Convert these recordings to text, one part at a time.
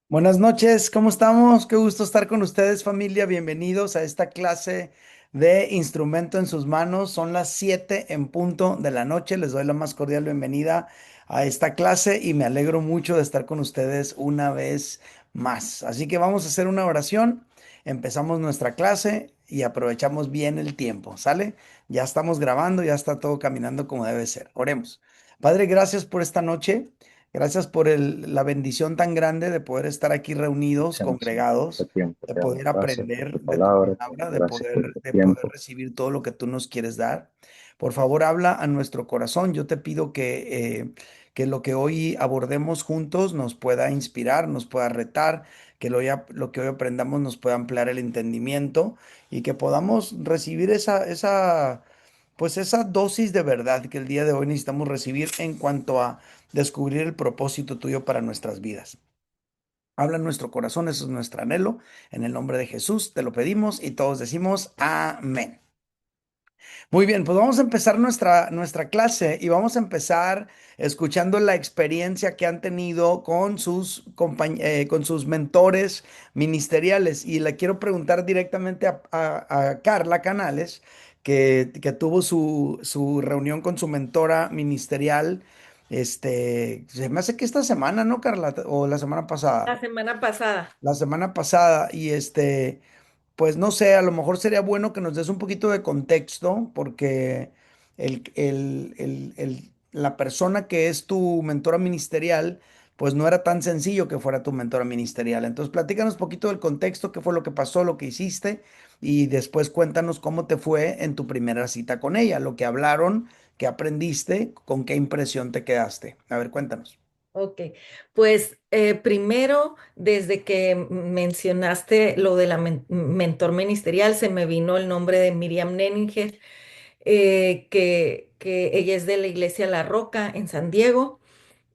Buenas noches, ¿cómo estamos? Qué gusto estar con ustedes, familia. Bienvenidos a esta clase de instrumento en sus manos. Son las 7 en punto de la noche. Les doy la más cordial bienvenida a esta clase y me alegro mucho de estar con ustedes una vez más. Así que vamos a hacer una oración. Empezamos nuestra clase y aprovechamos bien el tiempo, ¿sale? Ya estamos grabando, ya está todo caminando como debe ser. Oremos. Padre, gracias por esta noche. Gracias por la bendición tan grande de poder estar aquí reunidos, Gracias, Señor, por este congregados, tiempo. de Te damos poder gracias por aprender tu de tu palabra, te palabra, damos de gracias por poder, este de poder tiempo. recibir todo lo que tú nos quieres dar. Por favor, habla a nuestro corazón. Yo te pido que lo que hoy abordemos juntos nos pueda inspirar, nos pueda retar, que lo que hoy aprendamos nos pueda ampliar el entendimiento y que podamos recibir pues esa dosis de verdad que el día de hoy necesitamos recibir en cuanto a descubrir el propósito tuyo para nuestras vidas. Habla en nuestro corazón, eso es nuestro anhelo. En el nombre de Jesús te lo pedimos y todos decimos amén. Muy bien, pues vamos a empezar nuestra clase y vamos a empezar escuchando la experiencia que han tenido con con sus mentores ministeriales. Y le quiero preguntar directamente a Carla Canales, que tuvo su reunión con su mentora ministerial. Se me hace que esta semana, ¿no, Carla? O la semana La pasada. semana pasada. La semana pasada. Pues no sé, a lo mejor sería bueno que nos des un poquito de contexto, porque la persona que es tu mentora ministerial, pues no era tan sencillo que fuera tu mentora ministerial. Entonces, platícanos un poquito del contexto, qué fue lo que pasó, lo que hiciste, y después cuéntanos cómo te fue en tu primera cita con ella, lo que hablaron, qué aprendiste, con qué impresión te quedaste. A ver, cuéntanos. Ok, pues primero, desde que mencionaste lo de la mentor ministerial, se me vino el nombre de Miriam Nenninger, que ella es de la Iglesia La Roca en San Diego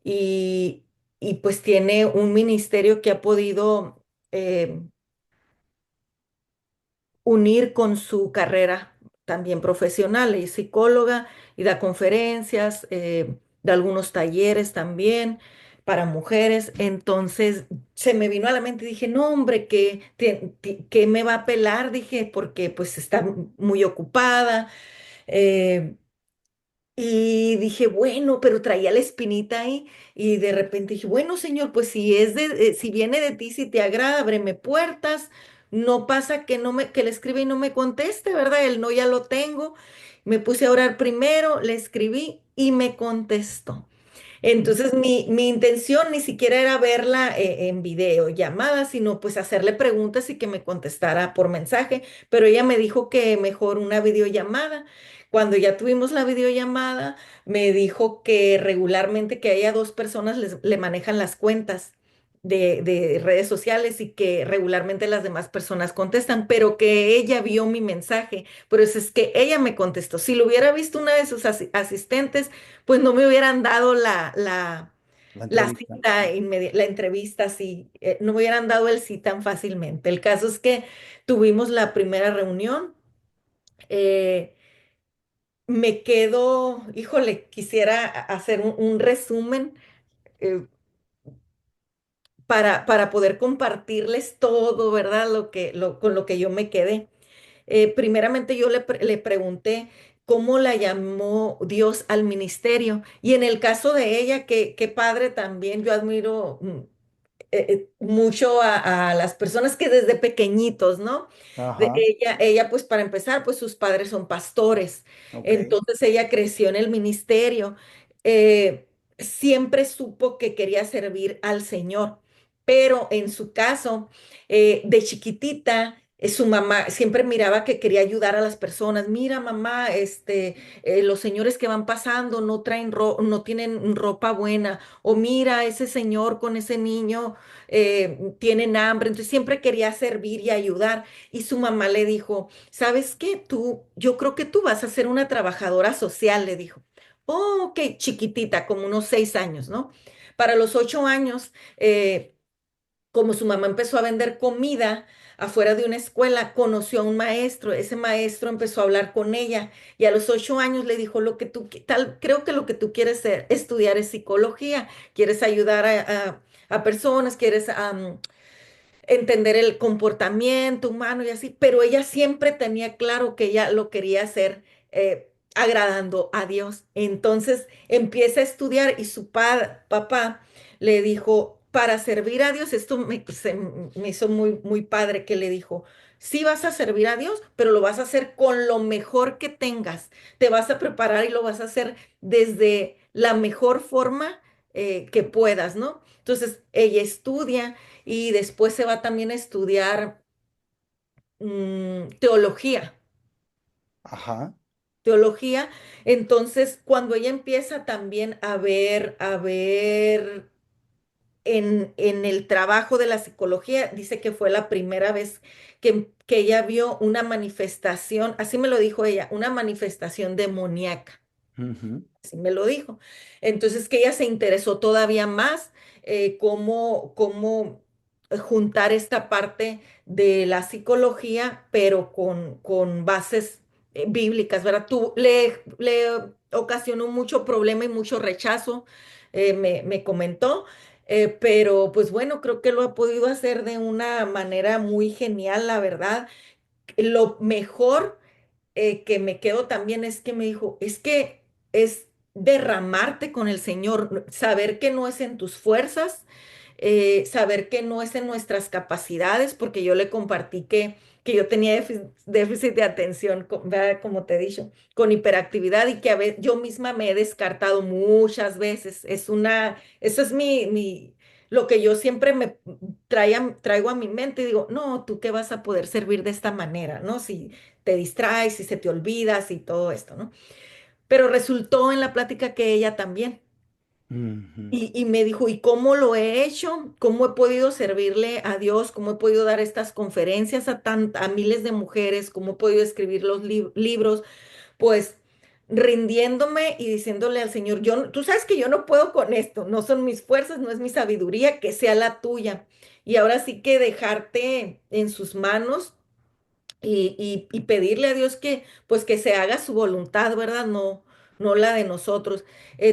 y, y pues tiene un ministerio que ha podido unir con su carrera también profesional. Ella es psicóloga y da conferencias, da algunos talleres también para mujeres. Entonces se me vino a la mente y dije, no, hombre, que me va a pelar, dije, porque pues está muy ocupada. eh, y dije, bueno, pero traía la espinita ahí y de repente dije, bueno, Señor, pues si viene de ti, si te agrada, ábreme puertas. No pasa que que le escriba y no me conteste, ¿verdad? El no ya lo tengo. Me puse a orar primero, le escribí y me contestó. Entonces mi intención ni siquiera era verla en video, llamada, sino pues hacerle preguntas y que me contestara por mensaje, pero ella me dijo que mejor una videollamada. Cuando ya tuvimos la videollamada, me dijo que regularmente que haya dos personas le manejan las cuentas de redes sociales y que regularmente las demás personas contestan, pero que ella vio mi mensaje, por eso es que ella me contestó. Si lo hubiera visto una de sus asistentes, pues no me hubieran dado La la entrevista. cita, la entrevista, así, no me hubieran dado el sí tan fácilmente. El caso es que tuvimos la primera reunión. eh, Me quedo, híjole, quisiera hacer un resumen eh, para poder compartirles todo, ¿verdad? Con lo que yo me quedé. Primeramente yo le pregunté cómo la llamó Dios al ministerio. Y en el caso de ella, qué padre también, yo admiro mucho a las personas que desde pequeñitos, ¿no? Ajá, Ella, pues para empezar, pues sus padres son pastores. ok. Entonces ella creció en el ministerio. Siempre supo que quería servir al Señor, pero en su caso, de chiquitita, su mamá siempre miraba que quería ayudar a las personas. Mira, mamá, los señores que van pasando no tienen ropa buena. O mira, ese señor con ese niño tienen hambre. Entonces siempre quería servir y ayudar. Y su mamá le dijo, ¿sabes qué? Yo creo que tú vas a ser una trabajadora social, le dijo. Oh, ok, chiquitita, como unos 6 años, ¿no? Para los 8 años, como su mamá empezó a vender comida afuera de una escuela, conoció a un maestro. Ese maestro empezó a hablar con ella y a los 8 años le dijo, lo que creo que lo que tú quieres estudiar es psicología, quieres ayudar a personas, quieres entender el comportamiento humano y así, pero ella siempre tenía claro que ella lo quería hacer agradando a Dios. Entonces empieza a estudiar y su papá le dijo, para servir a Dios, esto me hizo muy padre que le dijo, sí vas a servir a Dios, pero lo vas a hacer con lo mejor que tengas. Te vas a preparar y lo vas a hacer desde la mejor forma que puedas, ¿no? Entonces ella estudia y después se va también a estudiar teología. Ajá. Teología, entonces cuando ella empieza también a ver en el trabajo de la psicología, dice que fue la primera vez que ella vio una manifestación, así me lo dijo ella, una manifestación demoníaca. Ujú. Así me lo dijo. Entonces que ella se interesó todavía más cómo juntar esta parte de la psicología, pero con bases bíblicas, ¿verdad? Le ocasionó mucho problema y mucho rechazo, me comentó, pero pues bueno, creo que lo ha podido hacer de una manera muy genial, la verdad. Lo mejor que me quedo también es que me dijo, es que es derramarte con el Señor, saber que no es en tus fuerzas, saber que no es en nuestras capacidades, porque yo le compartí que yo tenía déficit de atención, ¿verdad? Como te he dicho, con hiperactividad y que a veces yo misma me he descartado muchas veces. Eso es lo que yo siempre traigo a mi mente y digo, no, ¿tú qué vas a poder servir de esta manera, no? Si te distraes, si se te olvidas y todo esto, ¿no? Pero resultó en la plática que ella también. Ujú. Y me dijo, ¿y cómo lo he hecho? ¿Cómo he podido servirle a Dios? ¿Cómo he podido dar estas conferencias a miles de mujeres? ¿Cómo he podido escribir los libros? Pues rindiéndome y diciéndole al Señor, tú sabes que yo no puedo con esto, no son mis fuerzas, no es mi sabiduría, que sea la tuya. Y ahora sí que dejarte en sus manos y pedirle a Dios que, pues, que se haga su voluntad, ¿verdad? No la de nosotros.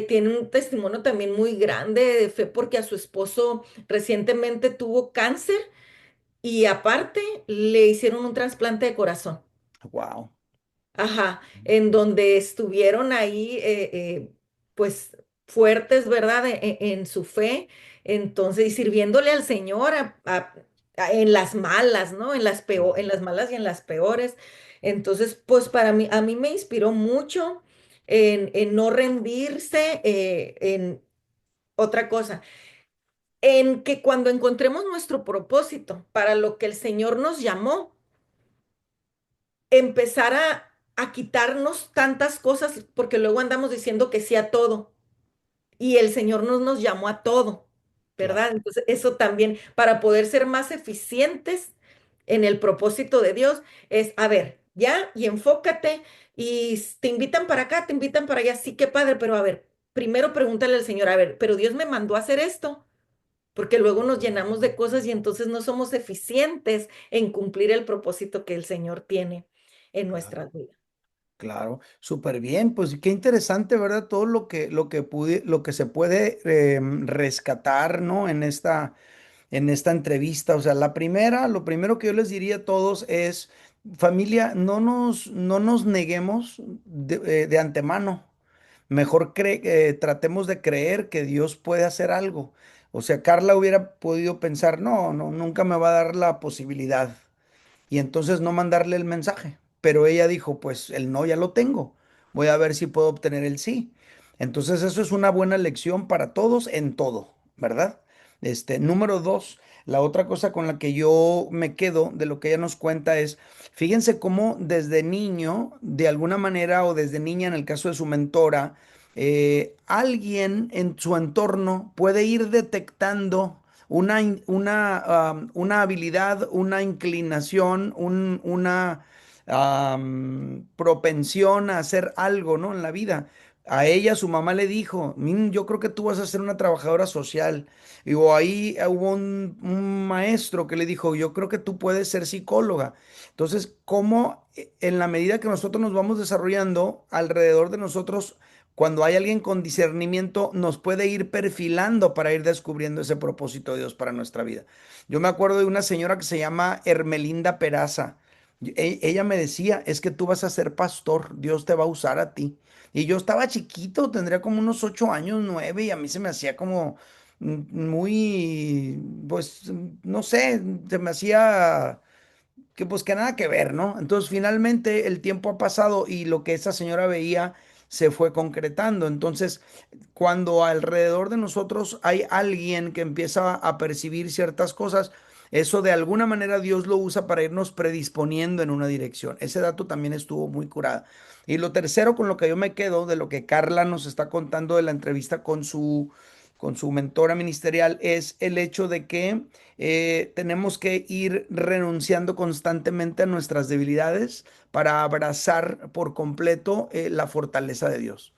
Tiene un testimonio también muy grande de fe porque a su esposo recientemente tuvo cáncer y aparte le hicieron un trasplante de corazón. Wow. Ajá, en donde estuvieron ahí, pues fuertes, ¿verdad? En su fe, entonces, y sirviéndole al Señor en las malas, ¿no? En las malas y en las peores. Entonces, pues a mí me inspiró mucho en no rendirse, en otra cosa, en que cuando encontremos nuestro propósito para lo que el Señor nos llamó, empezar a quitarnos tantas cosas, porque luego andamos diciendo que sí a todo, y el Señor nos llamó a todo, Claro. ¿verdad? Entonces, eso también, para poder ser más eficientes en el propósito de Dios, es, a ver, ya, y enfócate, y te invitan para acá, te invitan para allá, sí, qué padre, pero a ver, primero pregúntale al Señor, a ver, pero Dios me mandó a hacer esto. Porque luego nos llenamos de cosas y entonces no somos eficientes en cumplir el propósito que el Señor tiene en nuestras vidas. Claro, súper bien, pues qué interesante, ¿verdad? Todo lo que se puede rescatar, ¿no? En esta entrevista. O sea, lo primero que yo les diría a todos es, familia, no nos neguemos de antemano. Mejor tratemos de creer que Dios puede hacer algo. O sea, Carla hubiera podido pensar, no, nunca me va a dar la posibilidad y entonces no mandarle el mensaje. Pero ella dijo, pues el no ya lo tengo, voy a ver si puedo obtener el sí. Entonces eso es una buena lección para todos en todo, ¿verdad? Número dos, la otra cosa con la que yo me quedo de lo que ella nos cuenta es, fíjense cómo desde niño, de alguna manera, o desde niña en el caso de su mentora, alguien en su entorno puede ir detectando una habilidad, una inclinación, una propensión a hacer algo, ¿no? En la vida. A ella su mamá le dijo, Yo creo que tú vas a ser una trabajadora social." O ahí hubo un maestro que le dijo, yo creo que tú puedes ser psicóloga. Entonces, ¿cómo en la medida que nosotros nos vamos desarrollando alrededor de nosotros cuando hay alguien con discernimiento, nos puede ir perfilando para ir descubriendo ese propósito de Dios para nuestra vida. Yo me acuerdo de una señora que se llama Hermelinda Peraza. Ella me decía, es que tú vas a ser pastor, Dios te va a usar a ti. Y yo estaba chiquito, tendría como unos 8 años, 9, y a mí se me hacía como muy, pues, no sé, se me hacía que pues que nada que ver, ¿no? Entonces finalmente el tiempo ha pasado y lo que esa señora veía se fue concretando. Entonces, cuando alrededor de nosotros hay alguien que empieza a percibir ciertas cosas, eso de alguna manera Dios lo usa para irnos predisponiendo en una dirección. Ese dato también estuvo muy curada. Y lo tercero con lo que yo me quedo de lo que Carla nos está contando de la entrevista con su mentora ministerial es el hecho de que tenemos que ir renunciando constantemente a nuestras debilidades para abrazar por completo la fortaleza de Dios.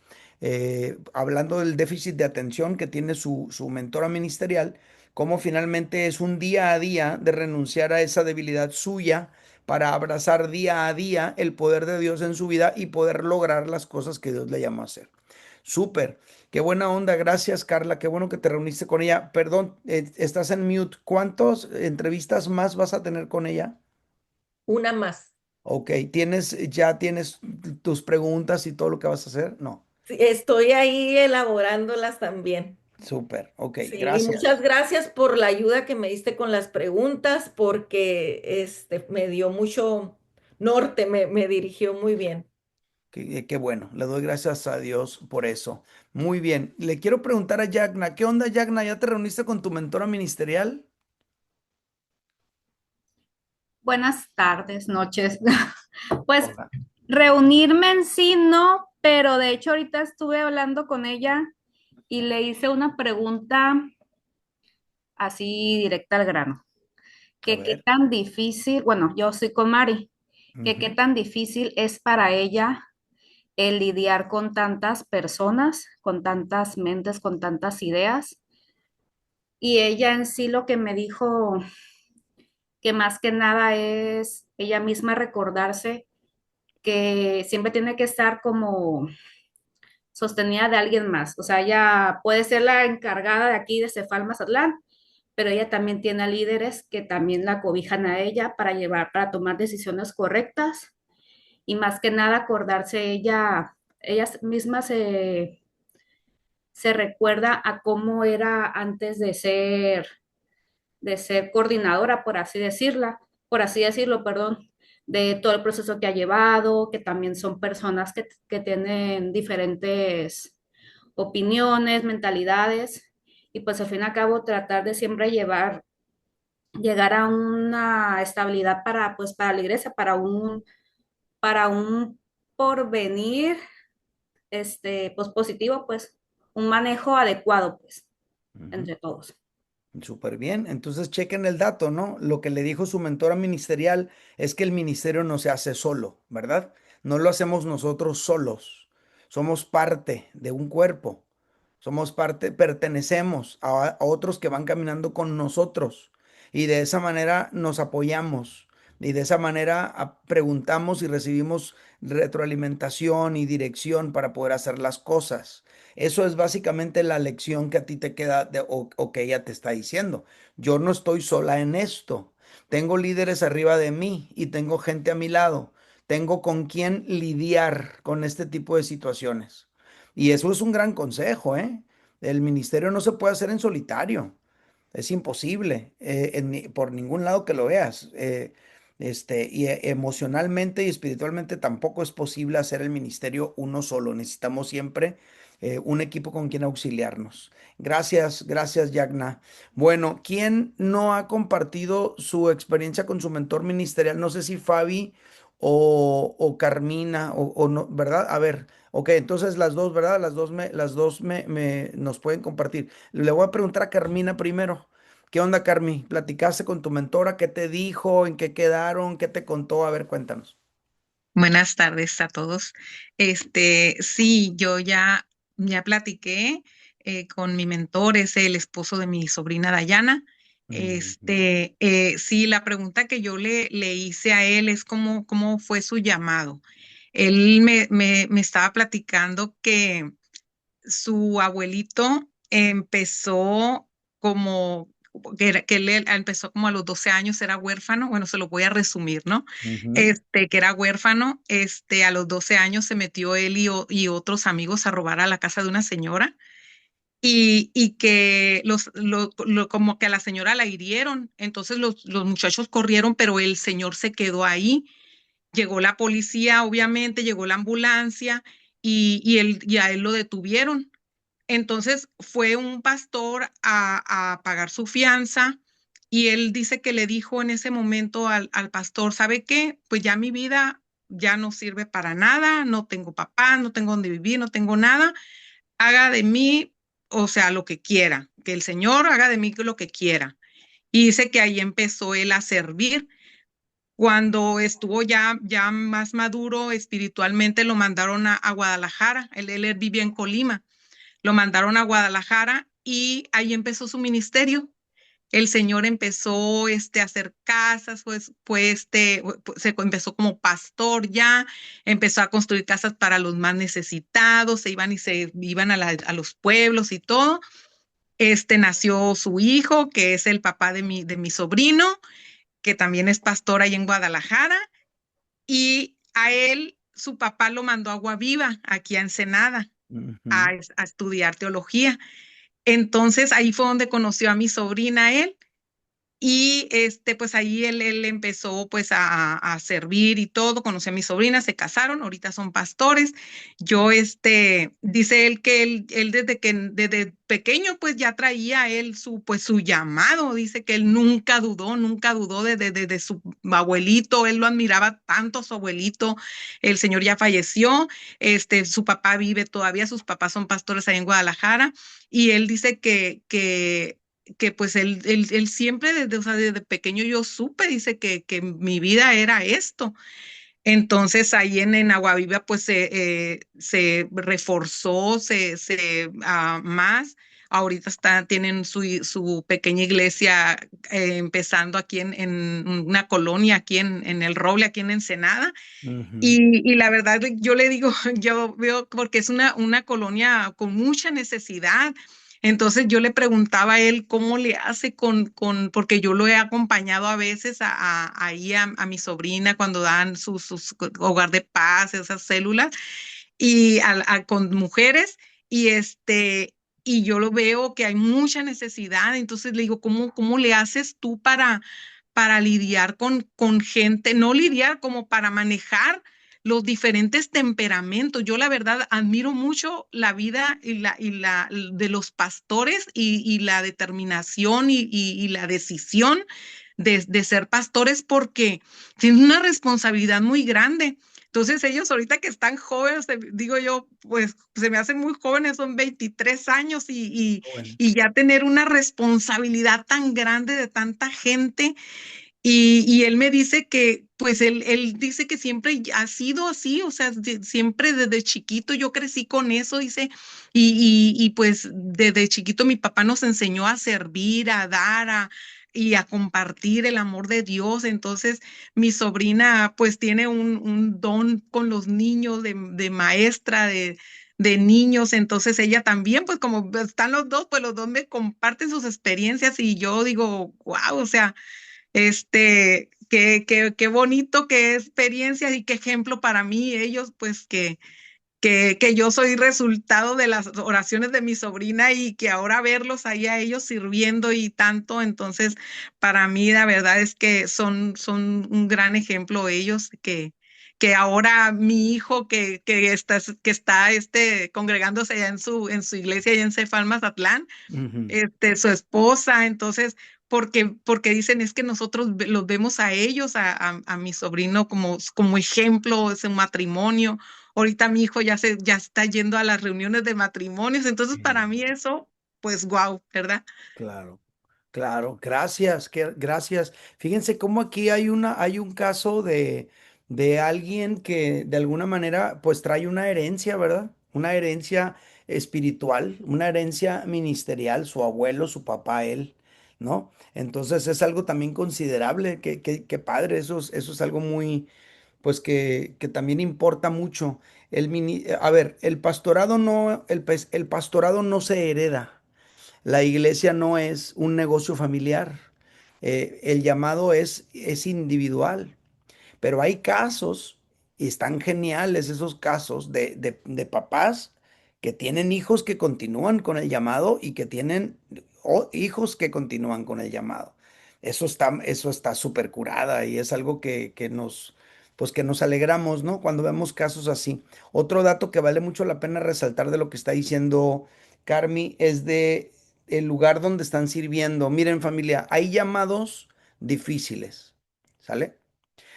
Hablando del déficit de atención que tiene su mentora ministerial, cómo finalmente es un día a día de renunciar a esa debilidad suya para abrazar día a día el poder de Dios en su vida y poder lograr las cosas que Dios le llamó a hacer. Súper. Qué buena onda. Gracias, Carla. Qué bueno que te reuniste con ella. Perdón, estás en mute. ¿Cuántas entrevistas más vas a tener con ella? Una más. Ok, ya tienes tus preguntas y todo lo que vas a hacer? No. Sí, estoy ahí elaborándolas también. Súper. Ok, Sí, y muchas gracias. gracias por la ayuda que me diste con las preguntas, porque me dio mucho norte, me dirigió muy bien. Qué bueno. Le doy gracias a Dios por eso. Muy bien. Le quiero preguntar a Yagna. ¿Qué onda, Yagna? ¿Ya te reuniste con tu mentora ministerial? Buenas tardes, noches. Pues Hola. reunirme en sí no, pero de hecho ahorita estuve hablando con ella y le hice una pregunta así directa al grano, A que qué ver. tan difícil, bueno, yo soy con Mari, que qué Ujú, tan difícil es para ella el lidiar con tantas personas, con tantas mentes, con tantas ideas. Y ella en sí lo que me dijo que más que nada es ella misma recordarse que siempre tiene que estar como sostenida de alguien más. O sea, ella puede ser la encargada de aquí de Cefal Mazatlán, pero ella también tiene líderes que también la cobijan a ella para llevar, para tomar decisiones correctas y más que nada acordarse ella misma se recuerda a cómo era antes de ser coordinadora, por así decirlo, perdón, de todo el proceso que ha llevado, que también son personas que tienen diferentes opiniones, mentalidades, y pues al fin y al cabo tratar de siempre llegar a una estabilidad pues para la iglesia, para un porvenir, pues positivo, pues un manejo adecuado, pues, ujú. entre todos. Súper bien. Entonces chequen el dato, ¿no? Lo que le dijo su mentora ministerial es que el ministerio no se hace solo, ¿verdad? No lo hacemos nosotros solos. Somos parte de un cuerpo. Somos parte, pertenecemos a otros que van caminando con nosotros. Y de esa manera nos apoyamos. Y de esa manera preguntamos y recibimos retroalimentación y dirección para poder hacer las cosas. Eso es básicamente la lección que a ti te queda o que ella te está diciendo. Yo no estoy sola en esto. Tengo líderes arriba de mí y tengo gente a mi lado. Tengo con quién lidiar con este tipo de situaciones. Y eso es un gran consejo, ¿eh? El ministerio no se puede hacer en solitario. Es imposible, por ningún lado que lo veas. Emocionalmente y espiritualmente tampoco es posible hacer el ministerio uno solo. Necesitamos siempre un equipo con quien auxiliarnos. Gracias, gracias, Yagna. Bueno, ¿quién no ha compartido su experiencia con su mentor ministerial? No sé si Fabi o Carmina o no, ¿verdad? A ver, ok, entonces las dos, ¿verdad? Nos pueden compartir. Le voy a preguntar a Carmina primero. ¿Qué onda, Carmi? ¿Platicaste con tu mentora? ¿Qué te dijo? ¿En qué quedaron? ¿Qué te contó? A ver, cuéntanos. Buenas tardes a todos. Sí, ya platiqué con mi mentor, es el esposo de mi sobrina Dayana. Ujú, Sí, la pregunta que yo le hice a él es cómo fue su llamado. Él me estaba platicando que su abuelito empezó como, que él empezó como a los 12 años, era huérfano, bueno, se lo voy a resumir, ¿no? Ujú, Que era huérfano, a los 12 años se metió él y otros amigos a robar a la casa de una señora y que como que a la señora la hirieron, entonces los muchachos corrieron, pero el señor se quedó ahí. Llegó la policía, obviamente, llegó la ambulancia y a él lo detuvieron. Entonces fue un pastor a pagar su fianza y él dice que le dijo en ese momento al pastor, ¿sabe qué? Pues ya mi vida ya no sirve para nada, no tengo papá, no tengo donde vivir, no tengo nada, haga de mí, o sea, lo que quiera, que el Señor haga de mí lo que quiera. Y dice que ahí empezó él a servir. Cuando estuvo ya más maduro espiritualmente, lo mandaron a Guadalajara. Él vivía en Colima. Lo mandaron a Guadalajara y ahí empezó su ministerio. El señor empezó a hacer casas, se empezó como pastor ya, empezó a construir casas para los más necesitados, se iban a los pueblos y todo. Nació su hijo, que es el papá de mi sobrino, que también es pastor ahí en Guadalajara, y a él, su papá lo mandó a Agua Viva, aquí a Ensenada, ujú, a estudiar teología. Entonces ahí fue donde conoció a mi sobrina él y pues ahí él empezó pues a servir y todo, conocí a mi sobrina, se casaron, ahorita son pastores. Yo, dice él que él desde pequeño pues ya traía él su llamado, dice que él nunca dudó de su abuelito, él lo admiraba tanto a su abuelito, el señor ya falleció, su papá vive todavía, sus papás son pastores ahí en Guadalajara y él dice que pues él siempre o sea, desde pequeño yo supe, dice que mi vida era esto. Entonces ahí en Aguaviva pues se reforzó, más. Ahorita tienen su pequeña iglesia empezando aquí en una colonia, aquí en El Roble, aquí en Ensenada. ujú. Y la verdad, yo le digo, yo veo, porque es una colonia con mucha necesidad. Entonces yo le preguntaba a él cómo le hace porque yo lo he acompañado a veces ahí a mi sobrina cuando dan sus hogar de paz, esas células, y con mujeres, y y yo lo veo que hay mucha necesidad. Entonces le digo, ¿cómo le haces tú para lidiar con gente, no lidiar como para manejar los diferentes temperamentos? Yo la verdad admiro mucho la vida y la de los pastores y la determinación y la decisión de ser pastores porque tienen una responsabilidad muy grande. Entonces ellos ahorita que están jóvenes, digo yo, pues se me hacen muy jóvenes, son 23 años Bueno, y ya tener una responsabilidad tan grande de tanta gente y él me dice que, pues él dice que siempre ha sido así, o sea, siempre desde chiquito yo crecí con eso, dice, pues desde chiquito mi papá nos enseñó a servir, a dar, y a compartir el amor de Dios. Entonces, mi sobrina pues tiene un don con los niños de maestra, de niños, entonces ella también, pues como están los dos, pues los dos me comparten sus experiencias y yo digo, wow, o sea, qué bonito, qué experiencia y qué ejemplo para mí, ellos, pues que yo soy resultado de las oraciones de mi sobrina y que ahora verlos ahí a ellos sirviendo y tanto, entonces para mí la verdad es que son un gran ejemplo ellos que ahora mi hijo que está congregándose allá en su iglesia allá en Cefal Mazatlán, ujú, su esposa, entonces, porque dicen es que nosotros los vemos a ellos, a mi sobrino como ejemplo, es un matrimonio. Ahorita mi hijo ya está yendo a las reuniones de matrimonios, entonces para mí eso, pues wow, ¿verdad? claro, claro, gracias, gracias. Fíjense cómo aquí hay un caso de alguien que de alguna manera pues trae una herencia, ¿verdad? Una herencia espiritual, una herencia ministerial, su abuelo, su papá, él, ¿no? Entonces es algo también considerable, que padre, eso es algo muy, pues que también importa mucho. A ver, el pastorado no se hereda. La iglesia no es un negocio familiar. El llamado es individual. Pero hay casos, y están geniales esos casos de papás que tienen hijos que continúan con el llamado y que tienen hijos que continúan con el llamado. Eso está súper curada y es algo pues que nos alegramos, ¿no? Cuando vemos casos así. Otro dato que vale mucho la pena resaltar de lo que está diciendo Carmi es de el lugar donde están sirviendo. Miren, familia, hay llamados difíciles, ¿sale?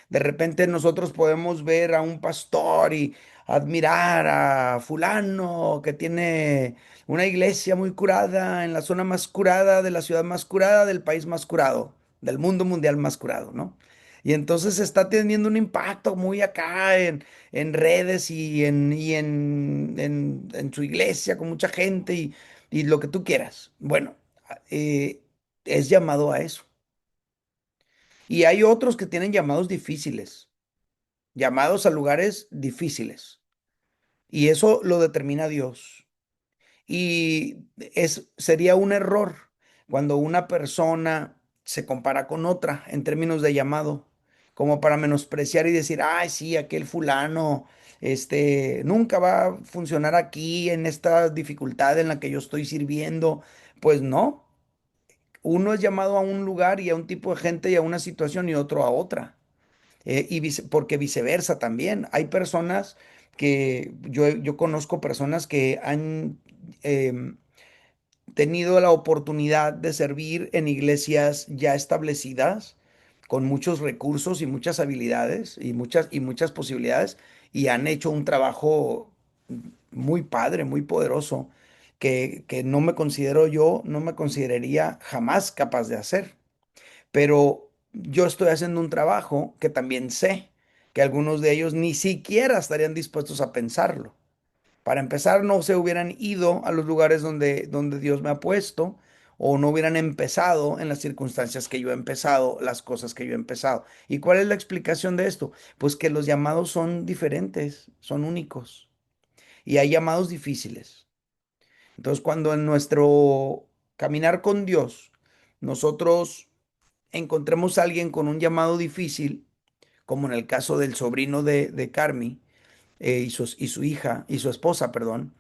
De repente nosotros podemos ver a un pastor y admirar a fulano que tiene una iglesia muy curada en la zona más curada de la ciudad más curada del país más curado, del mundo mundial más curado, ¿no? Y entonces está teniendo un impacto muy acá en redes y en su iglesia con mucha gente y lo que tú quieras. Bueno, eh, es llamado a eso. Y hay otros que tienen llamados difíciles, llamados a lugares difíciles. Y eso lo determina Dios. Y sería un error cuando una persona se compara con otra en términos de llamado, como para menospreciar y decir, ay, sí, aquel fulano, nunca va a funcionar aquí en esta dificultad en la que yo estoy sirviendo. Pues no, uno es llamado a un lugar y a un tipo de gente y a una situación y otro a otra. Porque viceversa también. Hay personas que yo conozco personas que han em, tenido la oportunidad de servir en iglesias ya establecidas, con muchos recursos y muchas habilidades y muchas posibilidades, y han hecho un trabajo muy padre, muy poderoso, que no me consideraría jamás capaz de hacer, pero yo estoy haciendo un trabajo que también sé que algunos de ellos ni siquiera estarían dispuestos a pensarlo. Para empezar, no se hubieran ido a los lugares donde Dios me ha puesto o no hubieran empezado en las circunstancias que yo he empezado, las cosas que yo he empezado. ¿Y cuál es la explicación de esto? Pues que los llamados son diferentes, son únicos y hay llamados difíciles. Entonces, cuando en nuestro caminar con Dios nosotros encontremos a alguien con un llamado difícil, como en el caso del sobrino de Carmi, y su hija, y su esposa, perdón,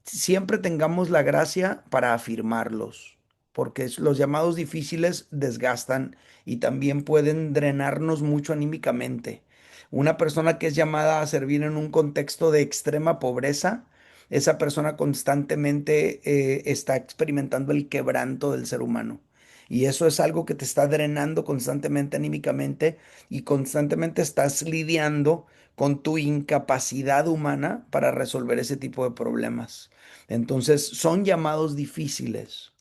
siempre tengamos la gracia para afirmarlos, porque los llamados difíciles desgastan y también pueden drenarnos mucho anímicamente. Una persona que es llamada a servir en un contexto de extrema pobreza, esa persona constantemente está experimentando el quebranto del ser humano. Y eso es algo que te está drenando constantemente anímicamente y constantemente estás lidiando con tu incapacidad humana para resolver ese tipo de problemas. Entonces, son llamados difíciles.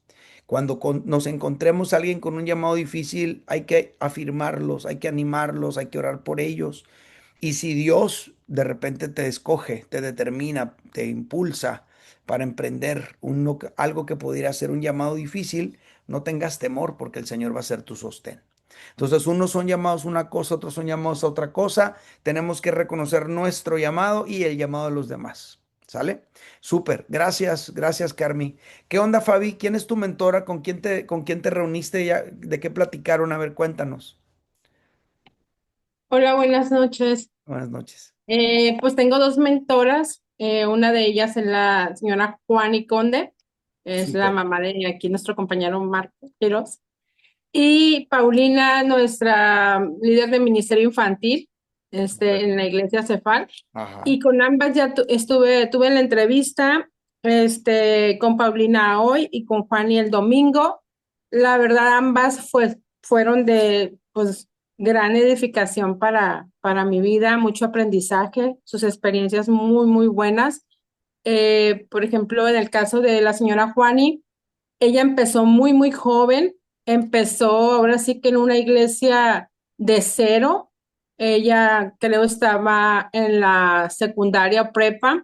Cuando nos encontremos a alguien con un llamado difícil, hay que afirmarlos, hay que animarlos, hay que orar por ellos. Y si Dios de repente te escoge, te determina, te impulsa para emprender algo que pudiera ser un llamado difícil, no tengas temor porque el Señor va a ser tu sostén. Entonces, unos son llamados a una cosa, otros son llamados a otra cosa. Tenemos que reconocer nuestro llamado y el llamado de los demás. ¿Sale? Súper. Gracias, gracias, Carmi. ¿Qué onda, Fabi? ¿Quién es tu mentora? ¿Con quién te reuniste? Ya? ¿De qué platicaron? A ver, cuéntanos. Hola, buenas noches. Buenas noches. Pues tengo dos mentoras. Una de ellas es la señora Juani Conde, es la Súper. mamá de aquí nuestro compañero Marco Quiroz. Y Paulina, nuestra líder de ministerio infantil, Súper. en la iglesia Cefal. Ajá. Y con ambas ya tuve la entrevista, con Paulina hoy y con Juani el domingo. La verdad, ambas fueron de, pues, gran edificación para mi vida, mucho aprendizaje, sus experiencias muy, muy buenas. Por ejemplo, en el caso de la señora Juani, ella empezó muy, muy joven, empezó ahora sí que en una iglesia de cero. Ella creo estaba en la secundaria prepa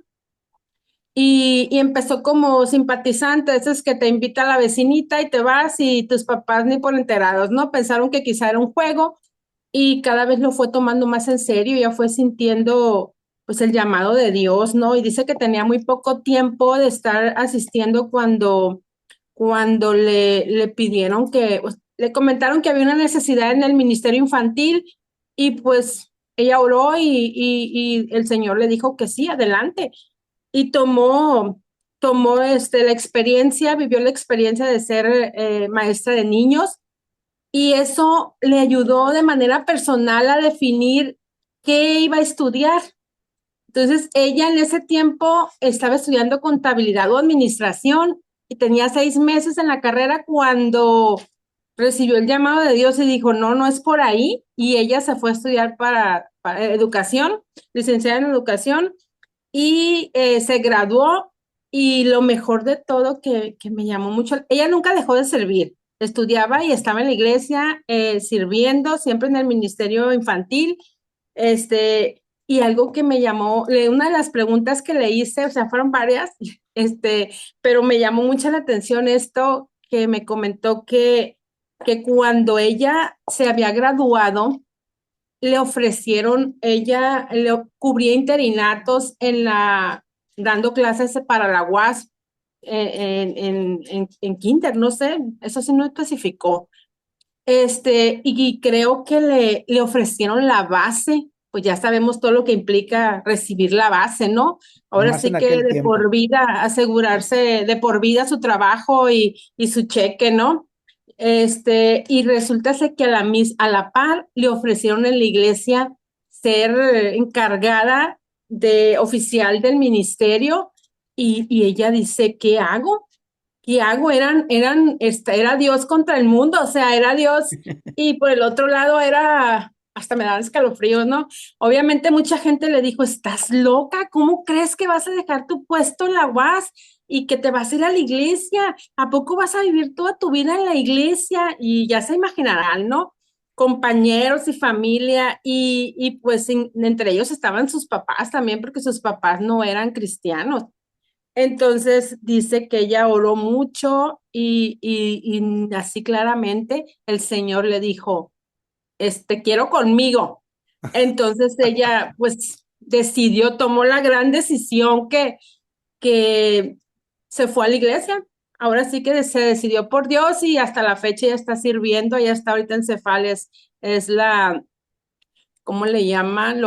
y empezó como simpatizante, es que te invita la vecinita y te vas y tus papás ni por enterados, ¿no? Pensaron que quizá era un juego y cada vez lo fue tomando más en serio, ya fue sintiendo pues el llamado de Dios, ¿no? Y dice que tenía muy poco tiempo de estar asistiendo cuando le pidieron que, pues, le comentaron que había una necesidad en el ministerio infantil y pues ella oró y el Señor le dijo que sí, adelante. Y tomó la experiencia, vivió la experiencia de ser maestra de niños y eso le ayudó de manera personal a definir qué iba a estudiar. Entonces, ella en ese tiempo estaba estudiando contabilidad o administración y tenía 6 meses en la carrera cuando recibió el llamado de Dios y dijo, no, no es por ahí. Y ella se fue a estudiar para educación, licenciada en educación, y se graduó. Y lo mejor de todo que me llamó mucho, ella nunca dejó de servir. Estudiaba y estaba en la iglesia sirviendo, siempre en el ministerio infantil. Y algo que me llamó, una de las preguntas que le hice, o sea, fueron varias, pero me llamó mucho la atención esto que me comentó que cuando ella se había graduado, le ofrecieron, ella le cubría interinatos dando clases para la UAS en Kinder, no sé, eso sí no especificó. Y creo que le ofrecieron la base, pues ya sabemos todo lo que implica recibir la base, ¿no? Ahora Más sí en que aquel de tiempo. por vida, asegurarse de por vida su trabajo y su cheque, ¿no? Y resulta ser que a la par le ofrecieron en la iglesia ser encargada de oficial del ministerio y ella dice, ¿qué hago? ¿Qué hago? Era Dios contra el mundo, o sea, era Dios y por el otro lado hasta me daban escalofríos, ¿no? Obviamente mucha gente le dijo, estás loca, ¿cómo crees que vas a dejar tu puesto en la UAS y que te vas a ir a la iglesia? ¿A poco vas a vivir toda tu vida en la iglesia? Y ya se imaginarán, ¿no? Compañeros y familia y pues entre ellos estaban sus papás también porque sus papás no eran cristianos. Entonces dice que ella oró mucho y así claramente el Señor le dijo, quiero conmigo. Entonces ella pues decidió, tomó la gran decisión que se fue a la iglesia. Ahora sí que se decidió por Dios y hasta la fecha ya está sirviendo, ya está ahorita en Cefales, es ¿cómo le llaman?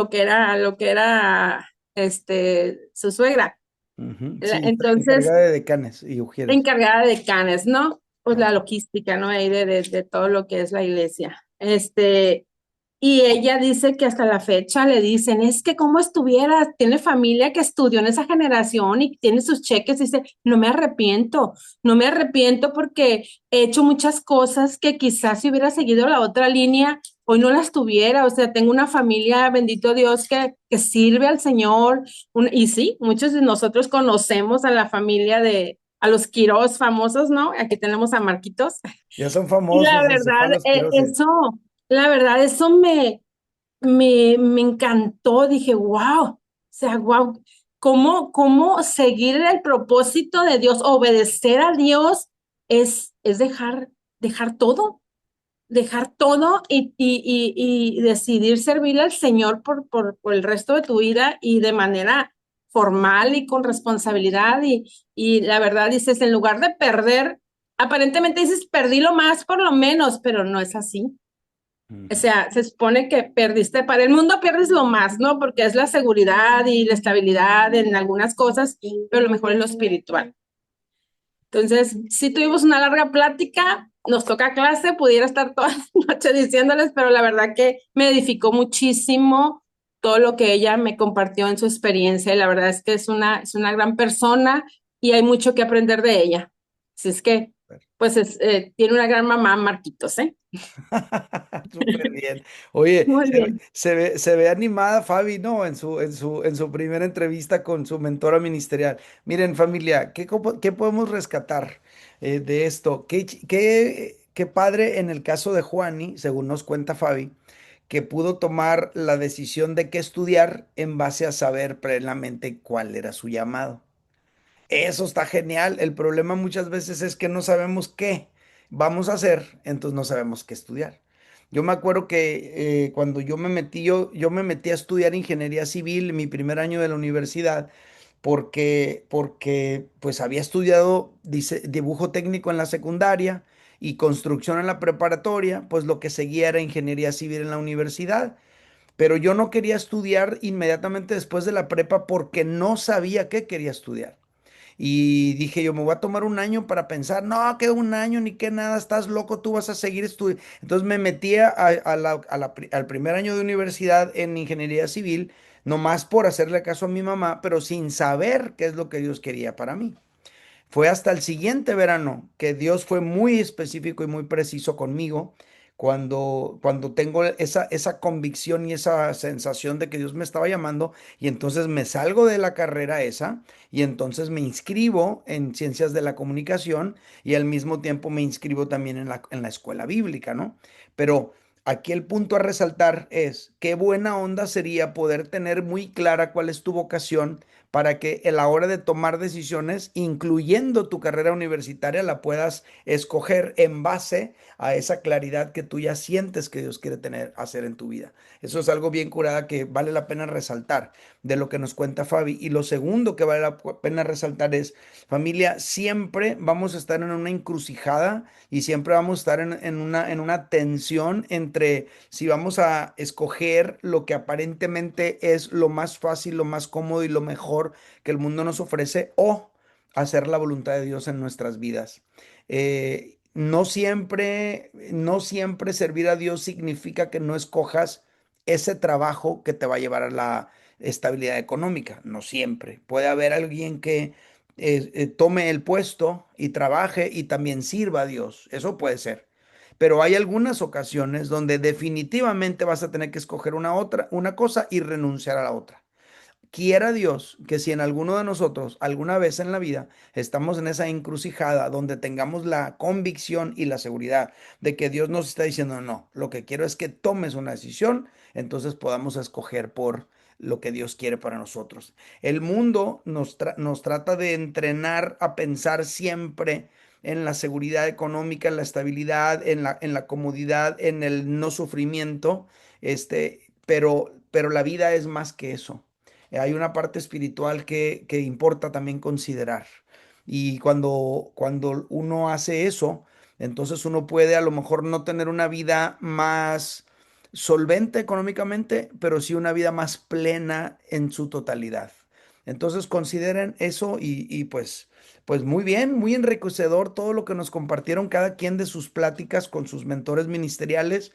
Su suegra. Ujú, sí, está Entonces, encargada de decanes y ujieres. encargada de canes, ¿no? Pues la Ajá. logística, ¿no? Ahí de todo lo que es la iglesia. Y ella dice que hasta la fecha le dicen, es que como estuviera, tiene familia que estudió en esa generación y tiene sus cheques, dice, no me arrepiento, no me arrepiento porque he hecho muchas cosas que quizás si hubiera seguido la otra línea, hoy no las tuviera, o sea, tengo una familia, bendito Dios, que sirve al Señor, y sí, muchos de nosotros conocemos a la familia a los Quirós famosos, ¿no? Aquí tenemos a Marquitos. Ya son Y famosos en Cefalos Quiroses. la verdad, eso me encantó. Dije, wow, o sea, wow, ¿cómo seguir el propósito de Dios, obedecer a Dios es dejar todo y decidir servirle al Señor por el resto de tu vida y de manera formal y con responsabilidad. Y la verdad dices, en lugar de perder, aparentemente dices, perdí lo más por lo menos, pero no es así. O Ujú. sea, se supone que perdiste, para el mundo pierdes lo más, ¿no? Porque es la seguridad y la estabilidad en algunas cosas, pero lo mejor es lo espiritual. Entonces, sí tuvimos una larga plática, nos toca clase, pudiera estar toda la noche diciéndoles, pero la verdad que me edificó muchísimo todo lo que ella me compartió en su experiencia y la verdad es que es una gran persona y hay mucho que aprender de ella. Así es que, pues, tiene una gran mamá, Marquitos, ¿eh? Súper bien. Oye, Muy bien. se ve animada Fabi, ¿no? En su primera entrevista con su mentora ministerial. Miren, familia, ¿qué podemos rescatar de esto? Qué padre en el caso de Juani, según nos cuenta Fabi, que pudo tomar la decisión de qué estudiar en base a saber plenamente cuál era su llamado. Eso está genial. El problema muchas veces es que no sabemos qué vamos a hacer, entonces no sabemos qué estudiar. Yo me acuerdo que cuando yo me metí a estudiar ingeniería civil en mi primer año de la universidad, porque pues había estudiado dibujo técnico en la secundaria y construcción en la preparatoria, pues lo que seguía era ingeniería civil en la universidad. Pero yo no quería estudiar inmediatamente después de la prepa porque no sabía qué quería estudiar. Y dije yo, me voy a tomar un año para pensar, no, que un año ni que nada, estás loco, tú vas a seguir estudiando. Entonces me metí al primer año de universidad en ingeniería civil, nomás por hacerle caso a mi mamá, pero sin saber qué es lo que Dios quería para mí. Fue hasta el siguiente verano que Dios fue muy específico y muy preciso conmigo cuando tengo esa convicción y esa sensación de que Dios me estaba llamando y entonces me salgo de la carrera esa y entonces me inscribo en ciencias de la comunicación y al mismo tiempo me inscribo también en la escuela bíblica, ¿no? Pero aquí el punto a resaltar es qué buena onda sería poder tener muy clara cuál es tu vocación para que a la hora de tomar decisiones, incluyendo tu carrera universitaria, la puedas escoger en base a esa claridad que tú ya sientes que Dios quiere hacer en tu vida. Eso es algo bien curada que vale la pena resaltar de lo que nos cuenta Fabi. Y lo segundo que vale la pena resaltar es, familia, siempre vamos a estar en una encrucijada y siempre vamos a estar en una tensión entre si vamos a escoger lo que aparentemente es lo más fácil, lo más cómodo y lo mejor que el mundo nos ofrece, o hacer la voluntad de Dios en nuestras vidas. No siempre servir a Dios significa que no escojas ese trabajo que te va a llevar a la estabilidad económica. No siempre. Puede haber alguien que tome el puesto y trabaje y también sirva a Dios. Eso puede ser. Pero hay algunas ocasiones donde definitivamente vas a tener que escoger una cosa y renunciar a la otra. Quiera Dios que si en alguno de nosotros alguna vez en la vida estamos en esa encrucijada donde tengamos la convicción y la seguridad de que Dios nos está diciendo, no, lo que quiero es que tomes una decisión, entonces podamos escoger por lo que Dios quiere para nosotros. El mundo nos trata de entrenar a pensar siempre en la seguridad económica, en la estabilidad, en la comodidad, en el no sufrimiento, pero la vida es más que eso. Hay una parte espiritual que importa también considerar. Y cuando uno hace eso, entonces uno puede a lo mejor no tener una vida más solvente económicamente, pero sí una vida más plena en su totalidad. Entonces consideren eso y pues muy bien, muy enriquecedor todo lo que nos compartieron cada quien de sus pláticas con sus mentores ministeriales.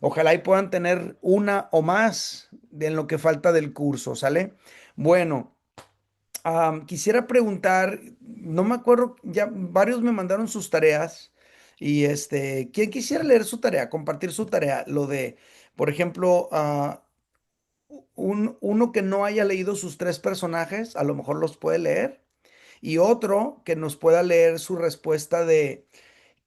Ojalá y puedan tener una o más en lo que falta del curso, ¿sale? Bueno, quisiera preguntar, no me acuerdo, ya varios me mandaron sus tareas y ¿quién quisiera leer su tarea, compartir su tarea? Lo de, por ejemplo, uno que no haya leído sus tres personajes, a lo mejor los puede leer, y otro que nos pueda leer su respuesta de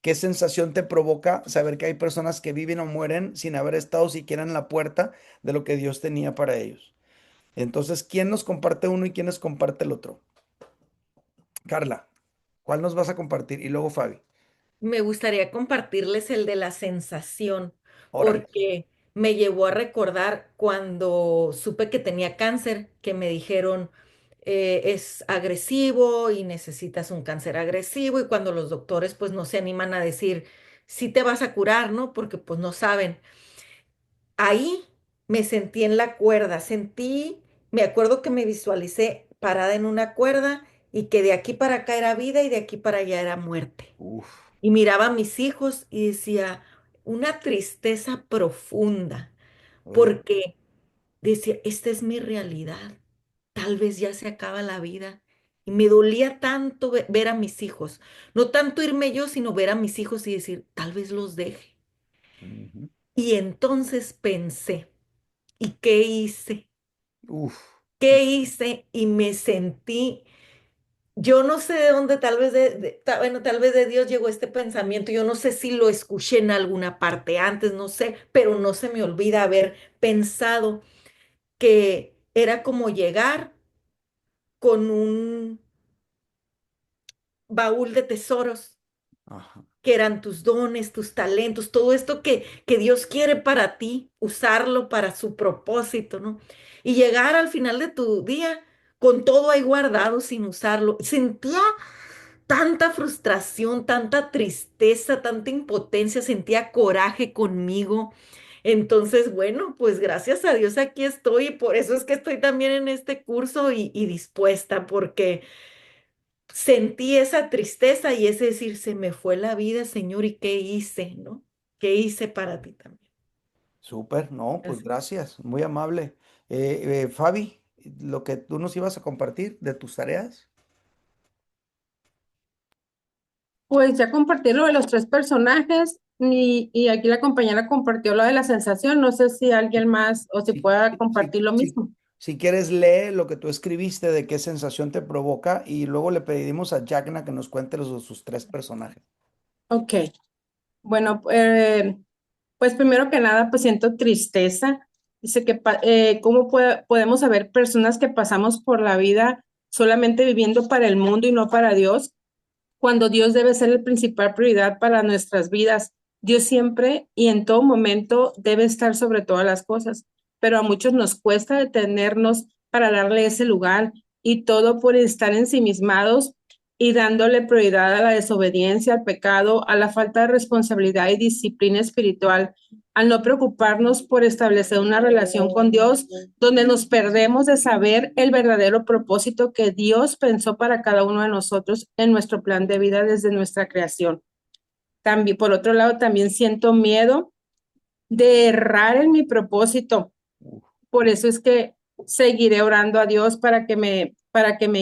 ¿qué sensación te provoca saber que hay personas que viven o mueren sin haber estado siquiera en la puerta de lo que Dios tenía para ellos? Entonces, ¿quién nos comparte uno y quién nos comparte el otro? Carla, ¿cuál nos vas a compartir? Y luego Fabi. Me gustaría compartirles el de la sensación, Órale. porque me llevó a recordar cuando supe que tenía cáncer, que me dijeron, es agresivo y necesitas un cáncer agresivo, y cuando los doctores pues no se animan a decir, si te vas a curar, ¿no? Porque pues no saben. Ahí me sentí en la cuerda, me acuerdo que me visualicé parada en una cuerda y que de aquí para acá era vida y de aquí para allá era muerte. Uf. Y miraba a mis hijos y decía, una tristeza profunda, Oye. porque decía, esta es mi realidad, tal vez ya se acaba la vida. Y me dolía tanto ver a mis hijos, no tanto irme yo, sino ver a mis hijos y decir, tal vez los deje. Ujú. Y entonces pensé, ¿y qué hice? Uf. ¿Qué hice? Y me sentí, yo no sé de dónde, tal vez bueno, tal vez de Dios llegó este pensamiento, yo no sé si lo escuché en alguna parte antes, no sé, pero no se me olvida haber pensado que era como llegar con un baúl de tesoros Ajá. que eran tus dones, tus talentos, todo esto que Dios quiere para ti, usarlo para su propósito, ¿no? Y llegar al final de tu día con todo ahí guardado sin usarlo. Sentía tanta frustración, tanta tristeza, tanta impotencia, sentía coraje conmigo. Entonces, bueno, pues gracias a Dios aquí estoy y por eso es que estoy también en este curso y dispuesta, porque sentí esa tristeza y ese decir, se me fue la vida, Señor, ¿y qué hice, no? ¿Qué hice para ti también? Súper, no, pues Así. gracias, muy amable. Fabi, lo que tú nos ibas a compartir de tus tareas. Pues ya compartí lo de los tres personajes y aquí la compañera compartió lo de la sensación. No sé si alguien más o si Sí, pueda sí, sí, compartir lo sí. mismo. Si quieres, lee lo que tú escribiste, de qué sensación te provoca, y luego le pedimos a Jagna que nos cuente sus tres personajes. Ok, bueno, pues primero que nada, pues siento tristeza. Dice que cómo podemos haber personas que pasamos por la vida solamente viviendo para el mundo y no para Dios, cuando Dios debe ser la principal prioridad para nuestras vidas. Dios siempre y en todo momento debe estar sobre todas las cosas, pero a muchos nos cuesta detenernos para darle ese lugar y todo por estar ensimismados y dándole prioridad a la desobediencia, al pecado, a la falta de responsabilidad y disciplina espiritual, al no preocuparnos por establecer una relación con Dios donde nos perdemos de saber el verdadero propósito que Dios pensó para cada uno de nosotros en nuestro plan de vida desde nuestra creación. También, por otro lado, también siento miedo de errar en mi propósito. Uf, Por eso es que seguiré orando a Dios para que me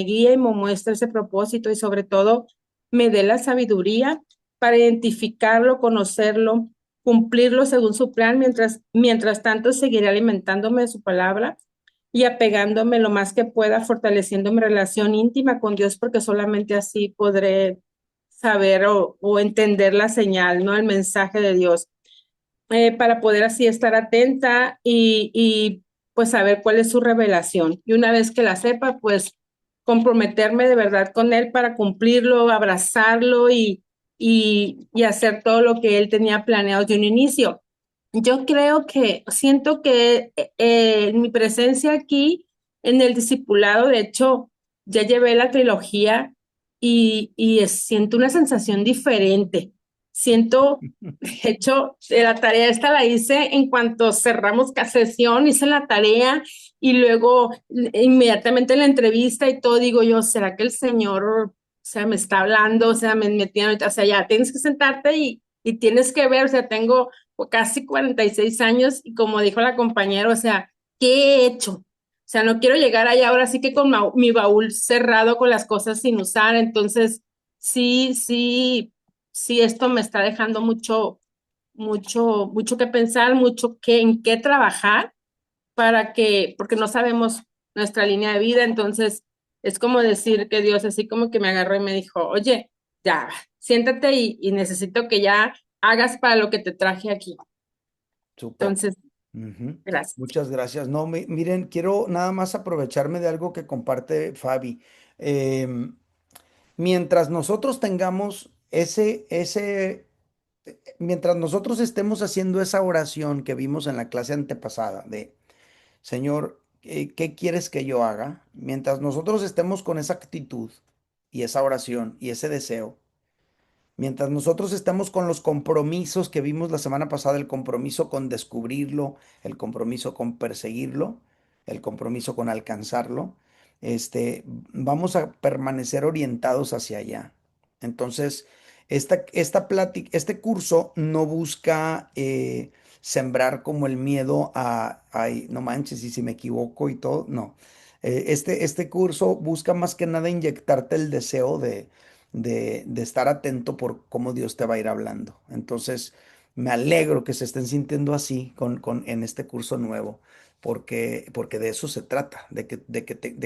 guíe y me muestre ese propósito y sobre todo me dé la sabiduría para identificarlo, conocerlo, cumplirlo según su plan, mientras tanto seguiré alimentándome de su palabra y apegándome lo más que pueda, fortaleciendo mi relación íntima con Dios, porque solamente así podré saber o entender la señal, ¿no? El mensaje de Dios, para poder así estar atenta y pues saber cuál es su revelación. Y una vez que la sepa, pues comprometerme de verdad con Él para cumplirlo, abrazarlo y hacer todo lo que Él tenía planeado de un inicio. Yo creo que siento que mi presencia aquí en el discipulado, de hecho, ya llevé la trilogía siento una sensación diferente. Siento, de hecho, la tarea esta la hice en cuanto cerramos sesión, hice la tarea y luego inmediatamente en la entrevista y todo digo yo, ¿será que el Señor, o sea, me está hablando? O sea, me tiene, o sea, ya tienes que sentarte y tienes que ver, o sea, tengo casi 46 años y como dijo la compañera, o sea, ¿qué he hecho? O sea, no quiero llegar allá ahora sí que con mi baúl cerrado con las cosas sin usar, entonces sí, esto me está dejando mucho que pensar, en qué trabajar porque no sabemos nuestra línea de vida, entonces es como decir que Dios así como que me agarró y me dijo, oye, ya, siéntate y necesito que ya hagas para lo que te traje aquí. súper. Entonces, Ujú. gracias. Muchas gracias. No, miren, quiero nada más aprovecharme de algo que comparte Fabi. Em, Mientras nosotros tengamos mientras nosotros estemos haciendo esa oración que vimos en la clase antepasada de Señor, ¿qué quieres que yo haga? Mientras nosotros estemos con esa actitud y esa oración y ese deseo, mientras nosotros estemos con los compromisos que vimos la semana pasada, el compromiso con descubrirlo, el compromiso con perseguirlo, el compromiso con alcanzarlo, vamos a permanecer orientados hacia allá. Entonces, esta plática, este curso no busca sembrar como el miedo ay, no manches, y si me equivoco y todo, no. Este curso busca más que nada inyectarte el deseo de estar atento por cómo Dios te va a ir hablando. Entonces, me alegro que se estén sintiendo así en este curso nuevo, porque de eso se trata, de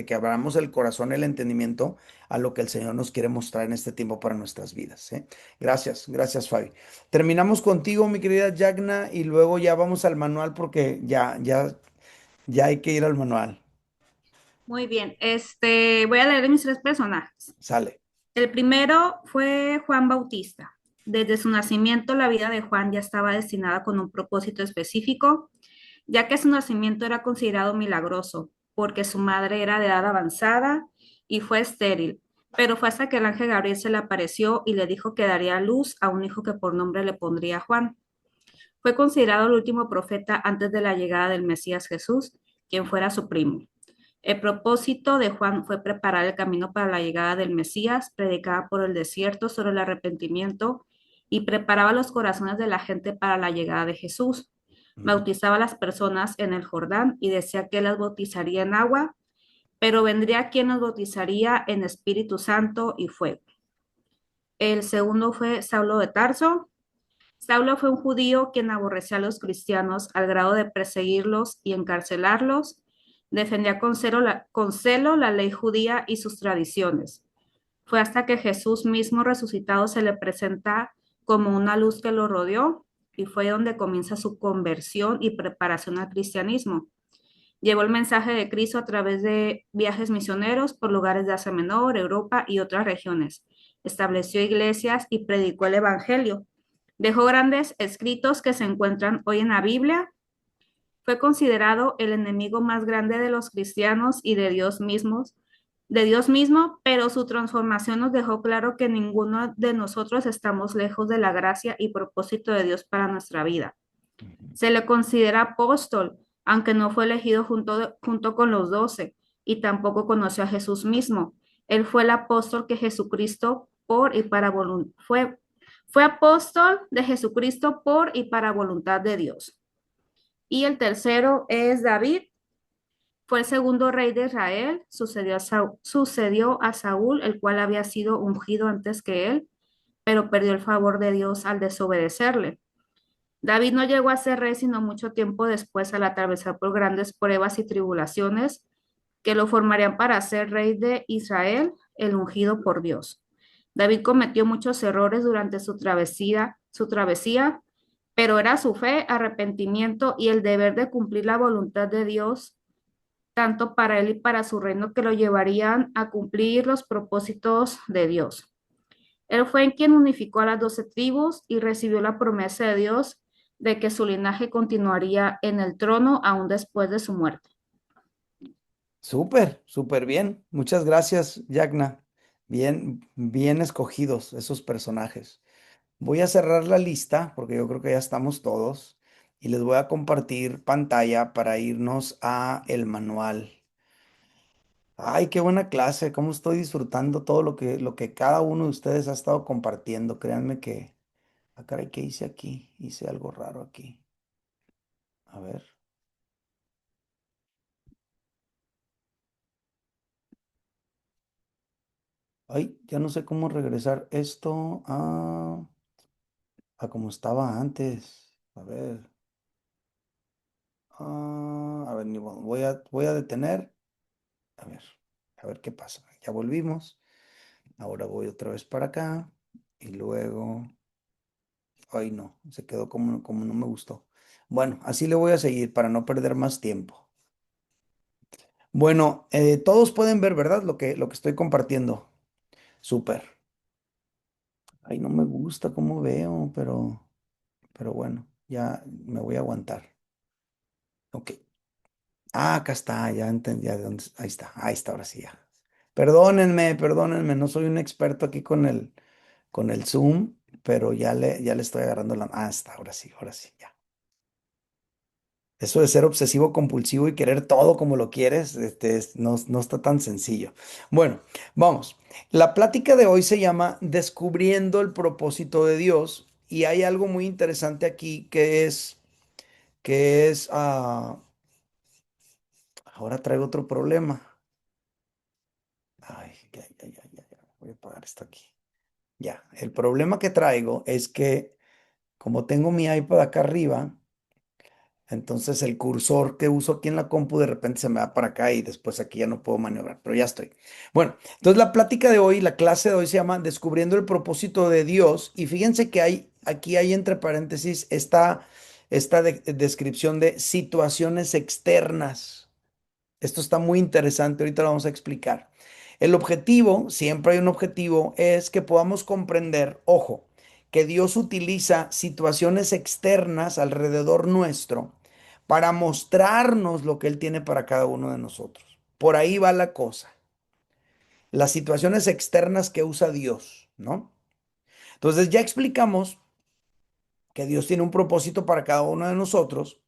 que abramos el corazón, el entendimiento a lo que el Señor nos quiere mostrar en este tiempo para nuestras vidas, ¿eh? Gracias, gracias, Fabi. Terminamos contigo, mi querida Yagna, y luego ya vamos al manual porque ya hay que ir al manual. Muy bien, voy a leer mis tres personajes. Sale. El primero fue Juan Bautista. Desde su nacimiento, la vida de Juan ya estaba destinada con un propósito específico, ya que su nacimiento era considerado milagroso, porque su madre era de edad avanzada y fue estéril. Pero fue hasta que el ángel Gabriel se le apareció y le dijo que daría a luz a un hijo que por nombre le pondría Juan. Fue considerado el último profeta antes de la llegada del Mesías Jesús, quien fuera su primo. El propósito de Juan fue preparar el camino para la llegada del Mesías, predicaba por el desierto sobre el arrepentimiento y preparaba los corazones de la gente para la llegada de Jesús. Ujú. Bautizaba a las personas en el Jordán y decía que las bautizaría en agua, pero vendría quien nos bautizaría en Espíritu Santo y fuego. El segundo fue Saulo de Tarso. Saulo fue un judío quien aborrecía a los cristianos al grado de perseguirlos y encarcelarlos. Defendía con celo la ley judía y sus tradiciones. Fue hasta que Jesús mismo resucitado se le presenta como una luz que lo rodeó y fue donde comienza su conversión y preparación al cristianismo. Llevó el mensaje de Cristo a través de viajes misioneros por lugares de Asia Menor, Europa y otras regiones. Estableció iglesias y predicó el Evangelio. Dejó grandes escritos que se encuentran hoy en la Biblia. Fue considerado el enemigo más grande de los cristianos y de Dios mismo, pero su transformación nos dejó claro que ninguno de nosotros estamos lejos de la gracia y propósito de Dios para nuestra vida. Ujú. Se le considera apóstol, aunque no fue elegido junto con los 12 y tampoco conoció a Jesús mismo. Él fue el apóstol que Jesucristo por y para fue apóstol de Jesucristo por y para voluntad de Dios. Y el tercero es David. Fue el segundo rey de Israel, sucedió a Saúl, el cual había sido ungido antes que él, pero perdió el favor de Dios al desobedecerle. David no llegó a ser rey sino mucho tiempo después al atravesar por grandes pruebas y tribulaciones que lo formarían para ser rey de Israel, el ungido por Dios. David cometió muchos errores durante su travesía, pero era su fe, arrepentimiento y el deber de cumplir la voluntad de Dios, tanto para él y para su reino, que lo llevarían a cumplir los propósitos de Dios. Él fue en quien unificó a las 12 tribus y recibió la promesa de Dios de que su linaje continuaría en el trono aún después de su muerte. Súper, súper bien. Muchas gracias, Yagna. Bien, bien escogidos esos personajes. Voy a cerrar la lista porque yo creo que ya estamos todos y les voy a compartir pantalla para irnos a el manual. Ay, qué buena clase, cómo estoy disfrutando todo lo que cada uno de ustedes ha estado compartiendo. Créanme que, caray, ¿qué hice aquí? Hice algo raro aquí. A ver. Ay, ya no sé cómo regresar esto a como estaba antes. A ver. A ver, ni modo. Voy a detener. A ver, a ver qué pasa. Ya volvimos. Ahora voy otra vez para acá. Y luego. Ay, no. Se quedó como no me gustó. Bueno, así le voy a seguir para no perder más tiempo. Bueno, todos pueden ver, ¿verdad? Lo que estoy compartiendo. Súper. Ay, no me gusta cómo veo, pero bueno, ya me voy a aguantar. Ok. Acá está, ya entendí. Ya de dónde, ahí está, ahora sí ya. Perdónenme, perdónenme, no soy un experto aquí con el Zoom, pero ya le estoy agarrando está, ahora sí, ya. Eso de ser obsesivo compulsivo y querer todo como lo quieres, no está tan sencillo. Bueno, vamos. La plática de hoy se llama Descubriendo el propósito de Dios y hay algo muy interesante aquí que es, ahora traigo otro problema. Ay, ya, voy a apagar esto aquí. Ya, el problema que traigo es que como tengo mi iPad acá arriba, entonces el cursor que uso aquí en la compu de repente se me va para acá y después aquí ya no puedo maniobrar, pero ya estoy. Bueno, entonces la plática de hoy, la clase de hoy se llama Descubriendo el propósito de Dios y fíjense que aquí hay entre paréntesis esta descripción de situaciones externas. Esto está muy interesante, ahorita lo vamos a explicar. El objetivo, siempre hay un objetivo, es que podamos comprender, ojo, que Dios utiliza situaciones externas alrededor nuestro para mostrarnos lo que Él tiene para cada uno de nosotros. Por ahí va la cosa. Las situaciones externas que usa Dios, ¿no? Entonces ya explicamos que Dios tiene un propósito para cada uno de nosotros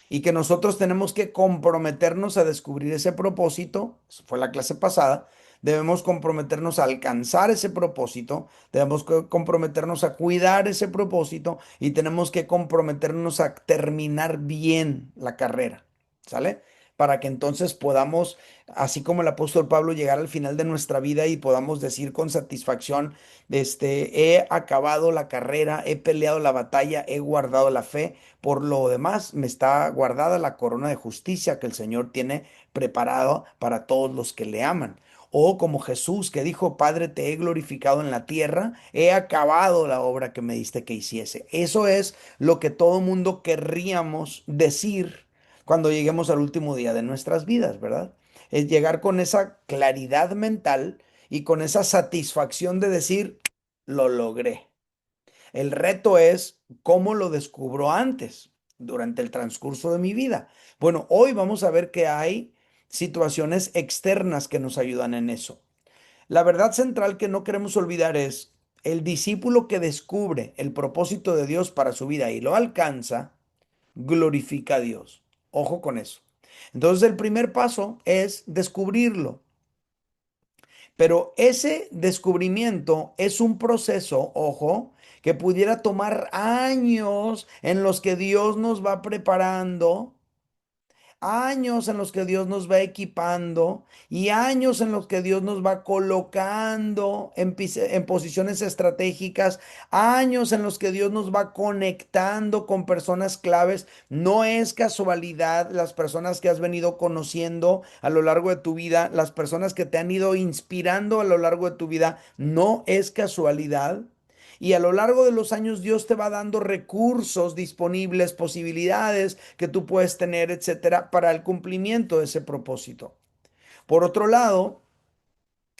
y que nosotros tenemos que comprometernos a descubrir ese propósito. Eso fue la clase pasada. Debemos comprometernos a alcanzar ese propósito, debemos comprometernos a cuidar ese propósito y tenemos que comprometernos a terminar bien la carrera, ¿sale? Para que entonces podamos, así como el apóstol Pablo, llegar al final de nuestra vida y podamos decir con satisfacción, he acabado la carrera, he peleado la batalla, he guardado la fe. Por lo demás, me está guardada la corona de justicia que el Señor tiene preparado para todos los que le aman. O como Jesús que dijo, Padre, te he glorificado en la tierra, he acabado la obra que me diste que hiciese. Eso es lo que todo mundo querríamos decir cuando lleguemos al último día de nuestras vidas, ¿verdad? Es llegar con esa claridad mental y con esa satisfacción de decir, lo logré. El reto es cómo lo descubro antes, durante el transcurso de mi vida. Bueno, hoy vamos a ver que hay situaciones externas que nos ayudan en eso. La verdad central que no queremos olvidar es el discípulo que descubre el propósito de Dios para su vida y lo alcanza, glorifica a Dios. Ojo con eso. Entonces el primer paso es descubrirlo. Pero ese descubrimiento es un proceso, ojo, que pudiera tomar años en los que Dios nos va preparando, años en los que Dios nos va equipando y años en los que Dios nos va colocando en posiciones estratégicas, años en los que Dios nos va conectando con personas claves. No es casualidad las personas que has venido conociendo a lo largo de tu vida, las personas que te han ido inspirando a lo largo de tu vida, no es casualidad. Y a lo largo de los años Dios te va dando recursos disponibles, posibilidades que tú puedes tener, etcétera, para el cumplimiento de ese propósito. Por otro lado,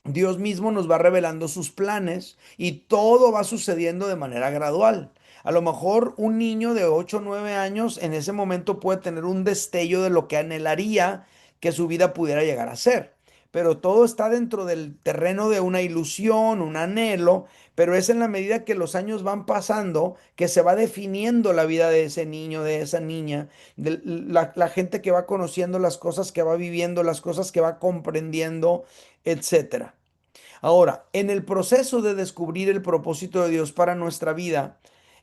Dios mismo nos va revelando sus planes y todo va sucediendo de manera gradual. A lo mejor un niño de 8 o 9 años en ese momento puede tener un destello de lo que anhelaría que su vida pudiera llegar a ser. Pero todo está dentro del terreno de una ilusión, un anhelo, pero es en la medida que los años van pasando que se va definiendo la vida de ese niño, de esa niña, de la gente que va conociendo, las cosas que va viviendo, las cosas que va comprendiendo, etcétera. Ahora, en el proceso de descubrir el propósito de Dios para nuestra vida,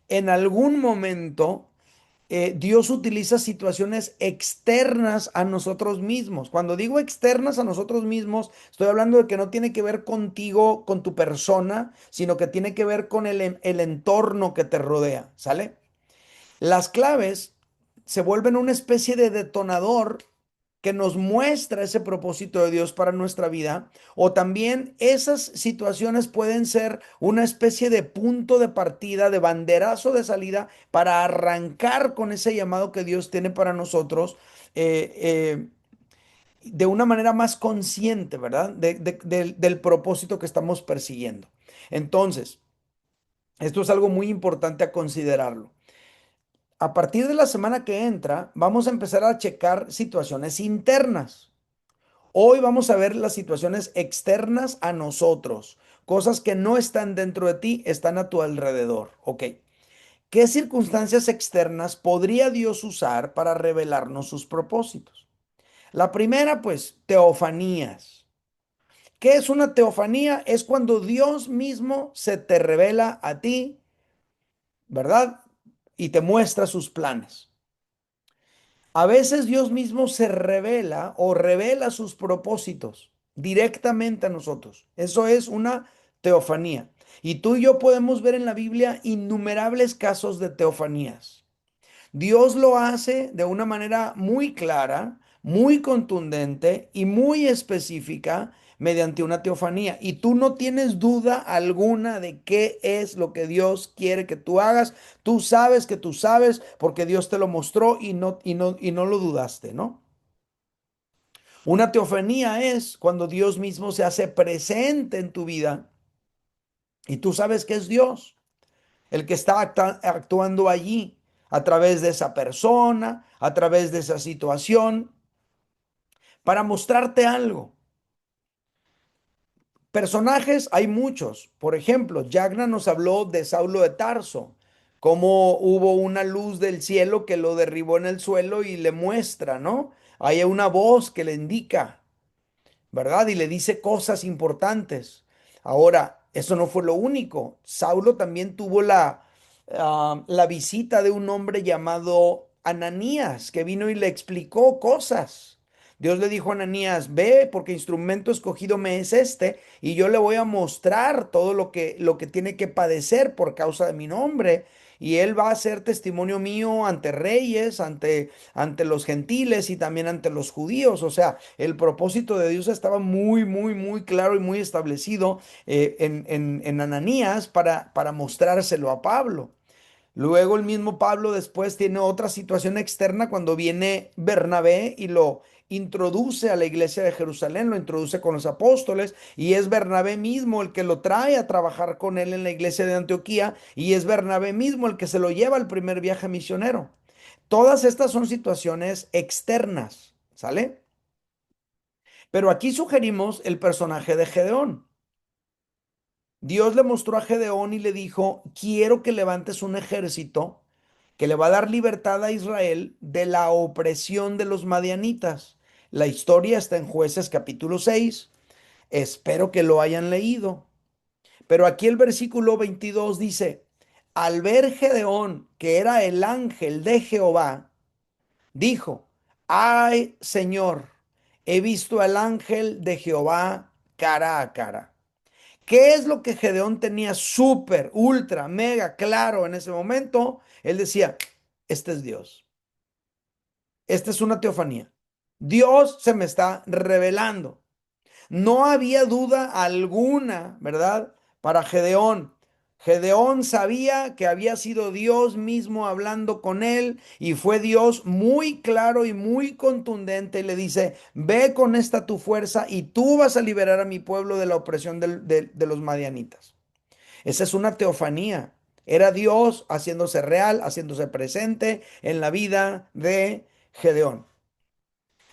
en algún momento Dios utiliza situaciones externas a nosotros mismos. Cuando digo externas a nosotros mismos, estoy hablando de que no tiene que ver contigo, con tu persona, sino que tiene que ver con el entorno que te rodea, ¿sale? Las claves se vuelven una especie de detonador que nos muestra ese propósito de Dios para nuestra vida, o también esas situaciones pueden ser una especie de punto de partida, de banderazo de salida para arrancar con ese llamado que Dios tiene para nosotros de una manera más consciente, ¿verdad? Del propósito que estamos persiguiendo. Entonces, esto es algo muy importante a considerarlo. A partir de la semana que entra, vamos a empezar a checar situaciones internas. Hoy vamos a ver las situaciones externas a nosotros, cosas que no están dentro de ti, están a tu alrededor. Ok, ¿qué circunstancias externas podría Dios usar para revelarnos sus propósitos? La primera, pues, teofanías. ¿Qué es una teofanía? Es cuando Dios mismo se te revela a ti, ¿verdad? Y te muestra sus planes. A veces Dios mismo se revela o revela sus propósitos directamente a nosotros. Eso es una teofanía. Y tú y yo podemos ver en la Biblia innumerables casos de teofanías. Dios lo hace de una manera muy clara, muy contundente y muy específica mediante una teofanía. Y tú no tienes duda alguna de qué es lo que Dios quiere que tú hagas. Tú sabes que tú sabes porque Dios te lo mostró y no lo dudaste, ¿no? Una teofanía es cuando Dios mismo se hace presente en tu vida y tú sabes que es Dios. el que está actuando allí, a través de esa persona, a través de esa situación, para mostrarte algo. Personajes hay muchos. Por ejemplo, Yagna nos habló de Saulo de Tarso, cómo hubo una luz del cielo que lo derribó en el suelo y le muestra, ¿no? Hay una voz que le indica, ¿verdad? Y le dice cosas importantes. Ahora, eso no fue lo único. Saulo también tuvo la visita de un hombre llamado Ananías, que vino y le explicó cosas. Dios le dijo a Ananías, ve, porque instrumento escogido me es este, y yo le voy a mostrar todo lo que tiene que padecer por causa de mi nombre. Y él va a ser testimonio mío ante reyes, ante los gentiles y también ante los judíos. O sea, el propósito de Dios estaba muy, muy, muy claro y muy establecido en Ananías para mostrárselo a Pablo. Luego el mismo Pablo después tiene otra situación externa cuando viene Bernabé y lo introduce a la iglesia de Jerusalén, lo introduce con los apóstoles y es Bernabé mismo el que lo trae a trabajar con él en la iglesia de Antioquía y es Bernabé mismo el que se lo lleva al primer viaje misionero. Todas estas son situaciones externas, ¿sale? Pero aquí sugerimos el personaje de Gedeón. Dios le mostró a Gedeón y le dijo, quiero que levantes un ejército que le va a dar libertad a Israel de la opresión de los madianitas. La historia está en Jueces capítulo 6. Espero que lo hayan leído. Pero aquí el versículo 22 dice, al ver Gedeón que era el ángel de Jehová, dijo, ay Señor, he visto al ángel de Jehová cara a cara. ¿Qué es lo que Gedeón tenía súper, ultra, mega claro en ese momento? Él decía, este es Dios. Esta es una teofanía. Dios se me está revelando. No había duda alguna, ¿verdad? Para Gedeón. Gedeón sabía que había sido Dios mismo hablando con él y fue Dios muy claro y muy contundente. Y le dice, ve con esta tu fuerza y tú vas a liberar a mi pueblo de la opresión de los madianitas. Esa es una teofanía. Era Dios haciéndose real, haciéndose presente en la vida de Gedeón.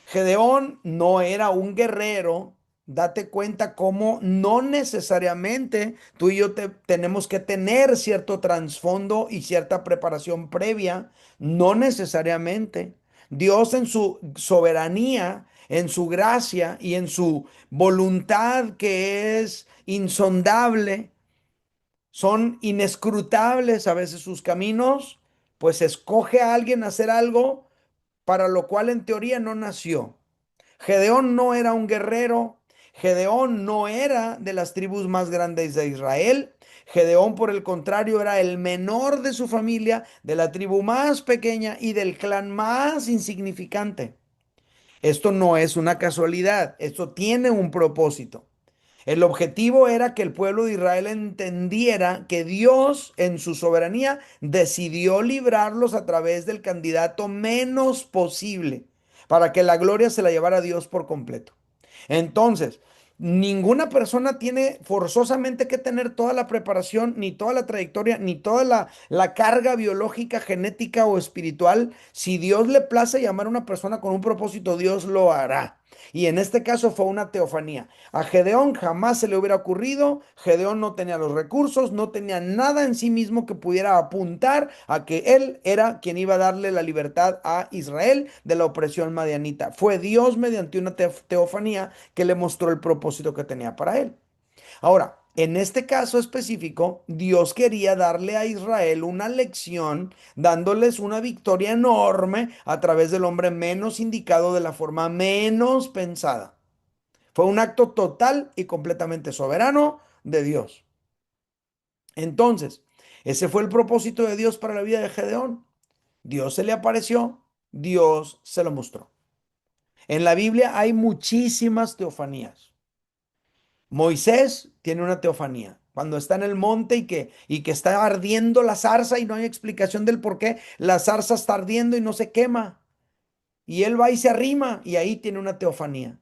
Gedeón no era un guerrero. Date cuenta cómo no necesariamente tú y yo tenemos que tener cierto trasfondo y cierta preparación previa. No necesariamente. Dios en su soberanía, en su gracia y en su voluntad que es insondable, son inescrutables a veces sus caminos, pues escoge a alguien a hacer algo para lo cual en teoría no nació. Gedeón no era un guerrero, Gedeón no era de las tribus más grandes de Israel, Gedeón por el contrario era el menor de su familia, de la tribu más pequeña y del clan más insignificante. Esto no es una casualidad, esto tiene un propósito. El objetivo era que el pueblo de Israel entendiera que Dios en su soberanía decidió librarlos a través del candidato menos posible para que la gloria se la llevara a Dios por completo. Entonces, ninguna persona tiene forzosamente que tener toda la preparación, ni toda la trayectoria, ni toda la carga biológica, genética o espiritual. Si Dios le place llamar a una persona con un propósito, Dios lo hará. Y en este caso fue una teofanía. A Gedeón jamás se le hubiera ocurrido. Gedeón no tenía los recursos, no tenía nada en sí mismo que pudiera apuntar a que él era quien iba a darle la libertad a Israel de la opresión madianita. Fue Dios mediante una teofanía que le mostró el propósito que tenía para él. Ahora, en este caso específico, Dios quería darle a Israel una lección, dándoles una victoria enorme a través del hombre menos indicado de la forma menos pensada. Fue un acto total y completamente soberano de Dios. Entonces, ese fue el propósito de Dios para la vida de Gedeón. Dios se le apareció, Dios se lo mostró. En la Biblia hay muchísimas teofanías. Moisés tiene una teofanía. Cuando está en el monte y que está ardiendo la zarza y no hay explicación del por qué, la zarza está ardiendo y no se quema. Y él va y se arrima y ahí tiene una teofanía.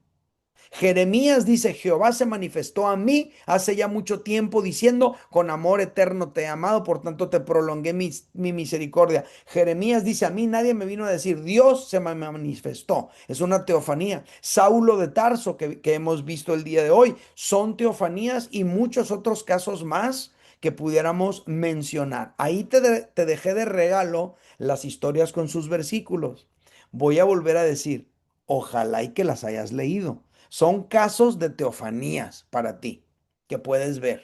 Jeremías dice, Jehová se manifestó a mí hace ya mucho tiempo diciendo, con amor eterno te he amado, por tanto te prolongué mi misericordia. Jeremías dice, a mí nadie me vino a decir, Dios se me manifestó. Es una teofanía. Saulo de Tarso, que hemos visto el día de hoy, son teofanías y muchos otros casos más que pudiéramos mencionar. Ahí te dejé de regalo las historias con sus versículos. Voy a volver a decir, ojalá y que las hayas leído. Son casos de teofanías para ti que puedes ver,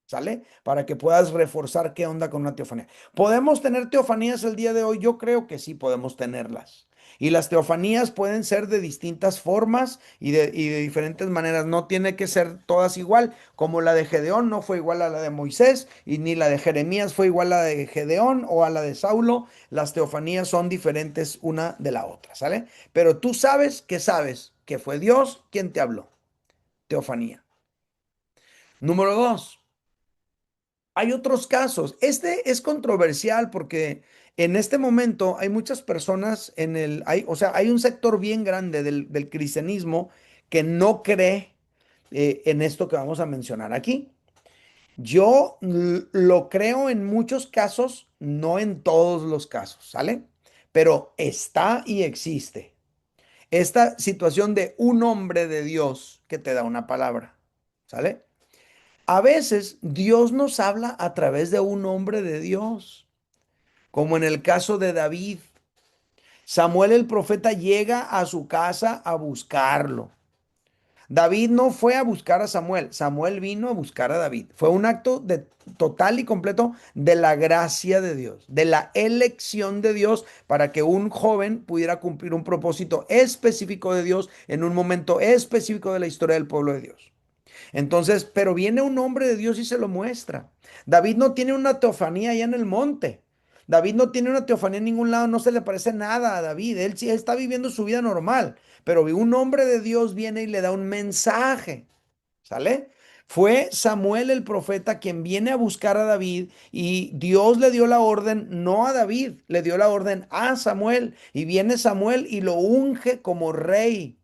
¿sale? Para que puedas reforzar qué onda con una teofanía. ¿Podemos tener teofanías el día de hoy? Yo creo que sí podemos tenerlas. Y las teofanías pueden ser de distintas formas y de diferentes maneras. No tiene que ser todas igual, como la de Gedeón no fue igual a la de Moisés y ni la de Jeremías fue igual a la de Gedeón o a la de Saulo. Las teofanías son diferentes una de la otra, ¿sale? Pero tú sabes que fue Dios quien te habló. Teofanía. Número dos. Hay otros casos. Este es controversial porque en este momento hay muchas personas o sea, hay un sector bien grande del cristianismo que no cree en esto que vamos a mencionar aquí. Yo lo creo en muchos casos, no en todos los casos, ¿sale? Pero está y existe esta situación de un hombre de Dios que te da una palabra, ¿sale? A veces Dios nos habla a través de un hombre de Dios, como en el caso de David. Samuel el profeta llega a su casa a buscarlo. David no fue a buscar a Samuel, Samuel vino a buscar a David. Fue un acto de total y completo de la gracia de Dios, de la elección de Dios para que un joven pudiera cumplir un propósito específico de Dios en un momento específico de la historia del pueblo de Dios. Entonces, pero viene un hombre de Dios y se lo muestra. David no tiene una teofanía allá en el monte. David no tiene una teofanía en ningún lado, no se le parece nada a David. Él sí está viviendo su vida normal, pero un hombre de Dios viene y le da un mensaje. ¿Sale? Fue Samuel el profeta quien viene a buscar a David y Dios le dio la orden, no a David, le dio la orden a Samuel. Y viene Samuel y lo unge como rey.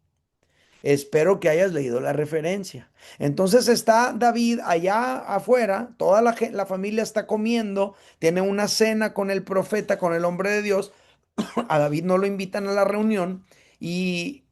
Espero que hayas leído la referencia. Entonces está David allá afuera, toda la familia está comiendo, tiene una cena con el profeta, con el hombre de Dios. A David no lo invitan a la reunión y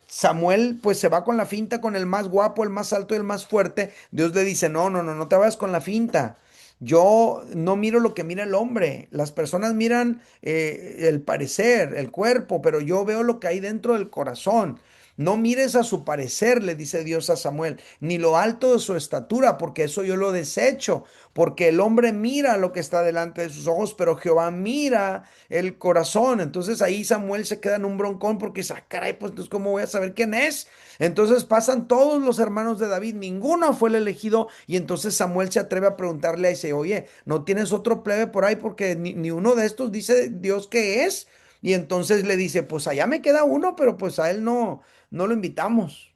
Samuel pues se va con la finta con el más guapo, el más alto y el más fuerte. Dios le dice, no, no, no, no te vayas con la finta. Yo no miro lo que mira el hombre. Las personas miran el parecer, el cuerpo, pero yo veo lo que hay dentro del corazón. No mires a su parecer, le dice Dios a Samuel, ni lo alto de su estatura, porque eso yo lo desecho, porque el hombre mira lo que está delante de sus ojos, pero Jehová mira el corazón. Entonces ahí Samuel se queda en un broncón porque dice, "Ah, caray, pues entonces ¿cómo voy a saber quién es?" Entonces pasan todos los hermanos de David, ninguno fue el elegido y entonces Samuel se atreve a preguntarle y dice, oye, ¿no tienes otro plebe por ahí? Porque ni uno de estos dice Dios que es. Y entonces le dice, pues allá me queda uno, pero pues a él no lo invitamos.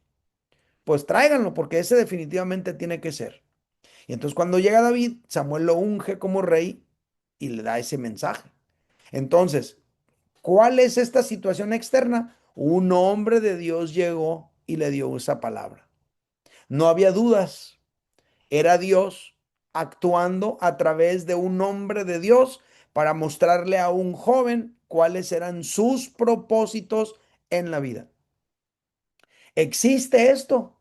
Pues tráiganlo porque ese definitivamente tiene que ser. Y entonces cuando llega David, Samuel lo unge como rey y le da ese mensaje. Entonces, ¿cuál es esta situación externa? Un hombre de Dios llegó y le dio esa palabra. No había dudas. Era Dios actuando a través de un hombre de Dios para mostrarle a un joven cuáles eran sus propósitos en la vida. ¿Existe esto?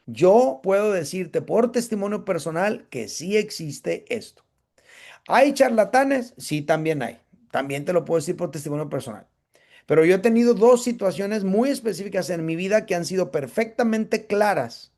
Yo puedo decirte por testimonio personal que sí existe esto. ¿Hay charlatanes? Sí, también hay. También te lo puedo decir por testimonio personal. Pero yo he tenido dos situaciones muy específicas en mi vida que han sido perfectamente claras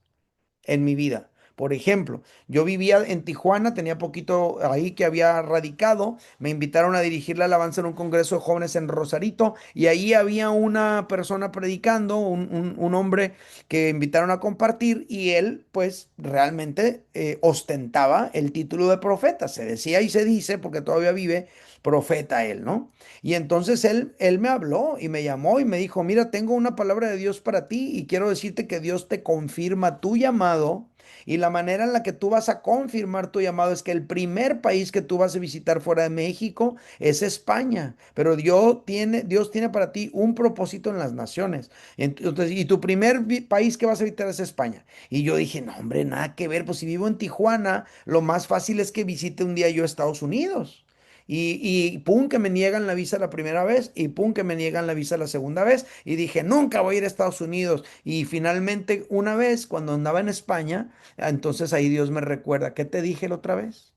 en mi vida. Por ejemplo, yo vivía en Tijuana, tenía poquito ahí que había radicado, me invitaron a dirigir la alabanza en un congreso de jóvenes en Rosarito y ahí había una persona predicando, un hombre que invitaron a compartir y él pues realmente ostentaba el título de profeta, se decía y se dice porque todavía vive profeta él, ¿no? Y entonces él me habló y me llamó y me dijo, mira, tengo una palabra de Dios para ti y quiero decirte que Dios te confirma tu llamado Y la manera en la que tú vas a confirmar tu llamado es que el primer país que tú vas a visitar fuera de México es España. Pero Dios tiene para ti un propósito en las naciones. Entonces, y tu primer país que vas a visitar es España. Y yo dije, no, hombre, nada que ver. Pues si vivo en Tijuana, lo más fácil es que visite un día yo Estados Unidos. Y pum, que me niegan la visa la primera vez y pum, que me niegan la visa la segunda vez. Y dije, nunca voy a ir a Estados Unidos. Y finalmente, una vez, cuando andaba en España, entonces ahí Dios me recuerda, ¿qué te dije la otra vez?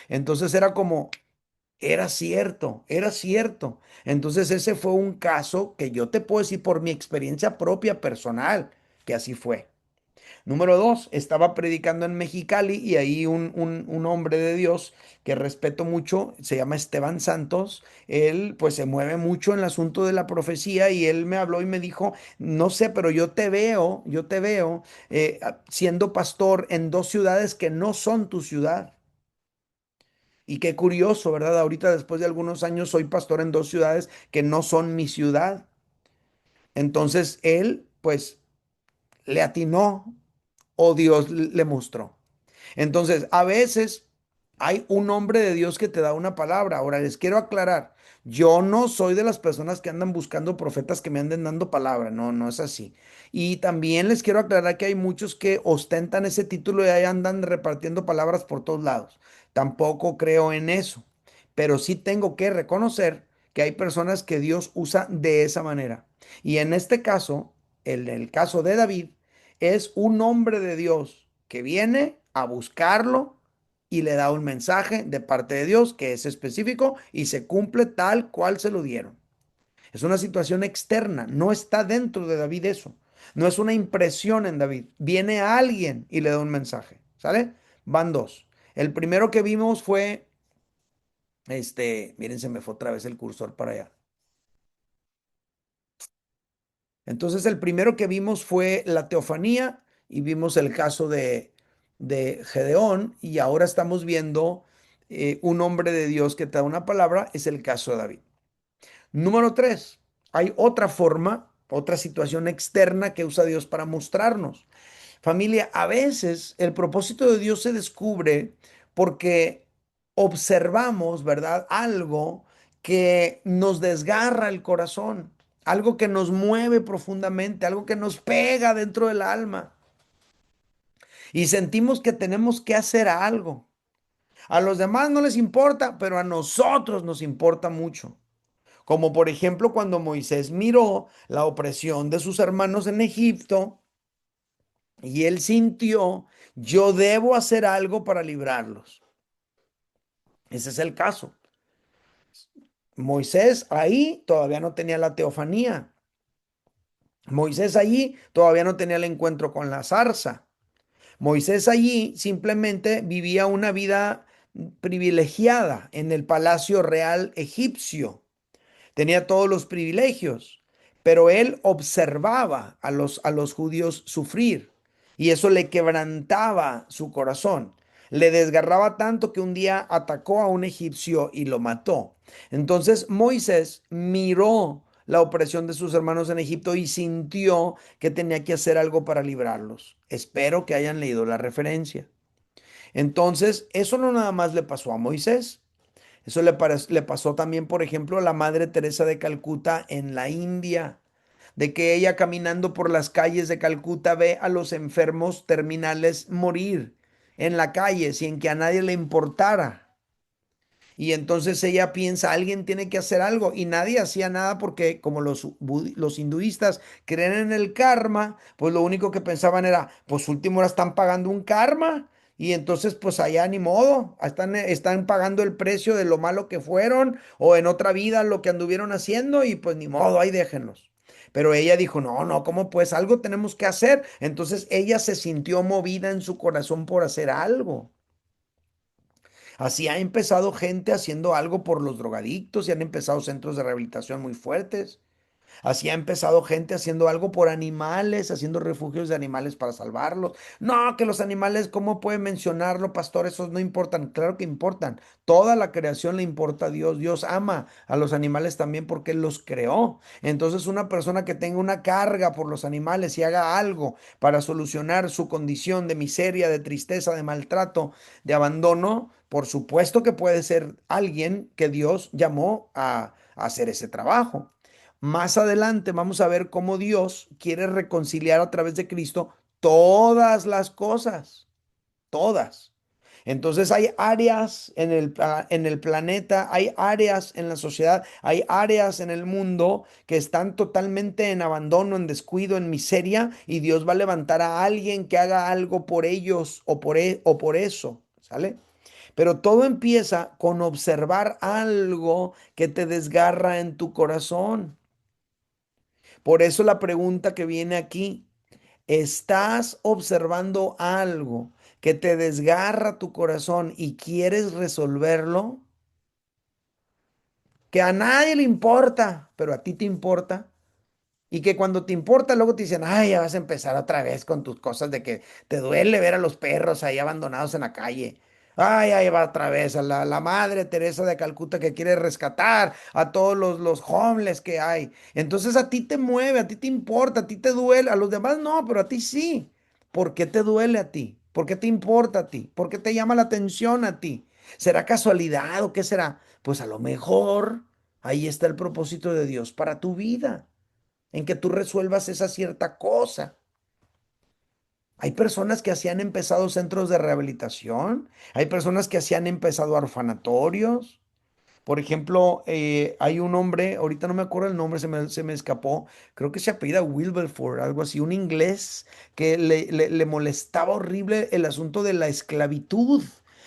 Entonces era como, era cierto, era cierto. Entonces ese fue un caso que yo te puedo decir por mi experiencia propia personal, que así fue. Número dos, estaba predicando en Mexicali y ahí un hombre de Dios que respeto mucho, se llama Esteban Santos, él pues se mueve mucho en el asunto de la profecía y él me habló y me dijo, no sé, pero yo te veo siendo pastor en dos ciudades que no son tu ciudad. Y qué curioso, ¿verdad? Ahorita después de algunos años soy pastor en dos ciudades que no son mi ciudad. Entonces él pues le atinó o Dios le mostró. Entonces, a veces hay un hombre de Dios que te da una palabra. Ahora, les quiero aclarar, yo no soy de las personas que andan buscando profetas que me anden dando palabra. No, no es así. Y también les quiero aclarar que hay muchos que ostentan ese título y ahí andan repartiendo palabras por todos lados. Tampoco creo en eso. Pero sí tengo que reconocer que hay personas que Dios usa de esa manera. Y en este caso, en el caso de David, es un hombre de Dios que viene a buscarlo y le da un mensaje de parte de Dios que es específico y se cumple tal cual se lo dieron. Es una situación externa, no está dentro de David eso. No es una impresión en David. Viene a alguien y le da un mensaje, ¿sale? Van dos. El primero que vimos fue, miren, se me fue otra vez el cursor para allá. Entonces el primero que vimos fue la teofanía y vimos el caso de Gedeón y ahora estamos viendo un hombre de Dios que te da una palabra, es el caso de David. Número tres, hay otra forma, otra situación externa que usa Dios para mostrarnos. Familia, a veces el propósito de Dios se descubre porque observamos, ¿verdad? Algo que nos desgarra el corazón, algo que nos mueve profundamente, algo que nos pega dentro del alma y sentimos que tenemos que hacer algo. A los demás no les importa, pero a nosotros nos importa mucho. Como por ejemplo cuando Moisés miró la opresión de sus hermanos en Egipto y él sintió, yo debo hacer algo para librarlos. Ese es el caso. Moisés ahí todavía no tenía la teofanía. Moisés allí todavía no tenía el encuentro con la zarza. Moisés allí simplemente vivía una vida privilegiada en el palacio real egipcio. Tenía todos los privilegios, pero él observaba a los judíos sufrir y eso le quebrantaba su corazón. Le desgarraba tanto que un día atacó a un egipcio y lo mató. Entonces Moisés miró la opresión de sus hermanos en Egipto y sintió que tenía que hacer algo para librarlos. Espero que hayan leído la referencia. Entonces, eso no nada más le pasó a Moisés. Eso le pasó también, por ejemplo, a la Madre Teresa de Calcuta en la India, de que ella caminando por las calles de Calcuta ve a los enfermos terminales morir en la calle sin que a nadie le importara. Y entonces ella piensa, alguien tiene que hacer algo y nadie hacía nada porque como los hinduistas creen en el karma, pues lo único que pensaban era, pues último ahora están pagando un karma y entonces pues allá ni modo, están pagando el precio de lo malo que fueron o en otra vida lo que anduvieron haciendo y pues ni modo, ahí déjenlos. Pero ella dijo, no, no, ¿cómo pues algo tenemos que hacer? Entonces ella se sintió movida en su corazón por hacer algo. Así ha empezado gente haciendo algo por los drogadictos y han empezado centros de rehabilitación muy fuertes. Así ha empezado gente haciendo algo por animales, haciendo refugios de animales para salvarlos. No, que los animales, ¿cómo puede mencionarlo, pastor? Esos no importan. Claro que importan. Toda la creación le importa a Dios. Dios ama a los animales también porque Él los creó. Entonces, una persona que tenga una carga por los animales y haga algo para solucionar su condición de miseria, de tristeza, de maltrato, de abandono, por supuesto que puede ser alguien que Dios llamó a hacer ese trabajo. Más adelante vamos a ver cómo Dios quiere reconciliar a través de Cristo todas las cosas, todas. Entonces hay áreas en el planeta, hay áreas en la sociedad, hay áreas en el mundo que están totalmente en abandono, en descuido, en miseria, y Dios va a levantar a alguien que haga algo por ellos o por eso, ¿sale? Pero todo empieza con observar algo que te desgarra en tu corazón. Por eso la pregunta que viene aquí, ¿estás observando algo que te desgarra tu corazón y quieres resolverlo? Que a nadie le importa, pero a ti te importa. Y que cuando te importa, luego te dicen, ay, ya vas a empezar otra vez con tus cosas de que te duele ver a los perros ahí abandonados en la calle. Ay, ahí va otra vez a la madre Teresa de Calcuta que quiere rescatar a todos los homeless que hay. Entonces a ti te mueve, a ti te importa, a ti te duele, a los demás no, pero a ti sí. ¿Por qué te duele a ti? ¿Por qué te importa a ti? ¿Por qué te llama la atención a ti? ¿Será casualidad o qué será? Pues a lo mejor ahí está el propósito de Dios para tu vida en que tú resuelvas esa cierta cosa. Hay personas que así han empezado centros de rehabilitación, hay personas que así han empezado orfanatorios. Por ejemplo, hay un hombre, ahorita no me acuerdo el nombre, se me escapó, creo que se apellida Wilberforce, algo así, un inglés que le molestaba horrible el asunto de la esclavitud.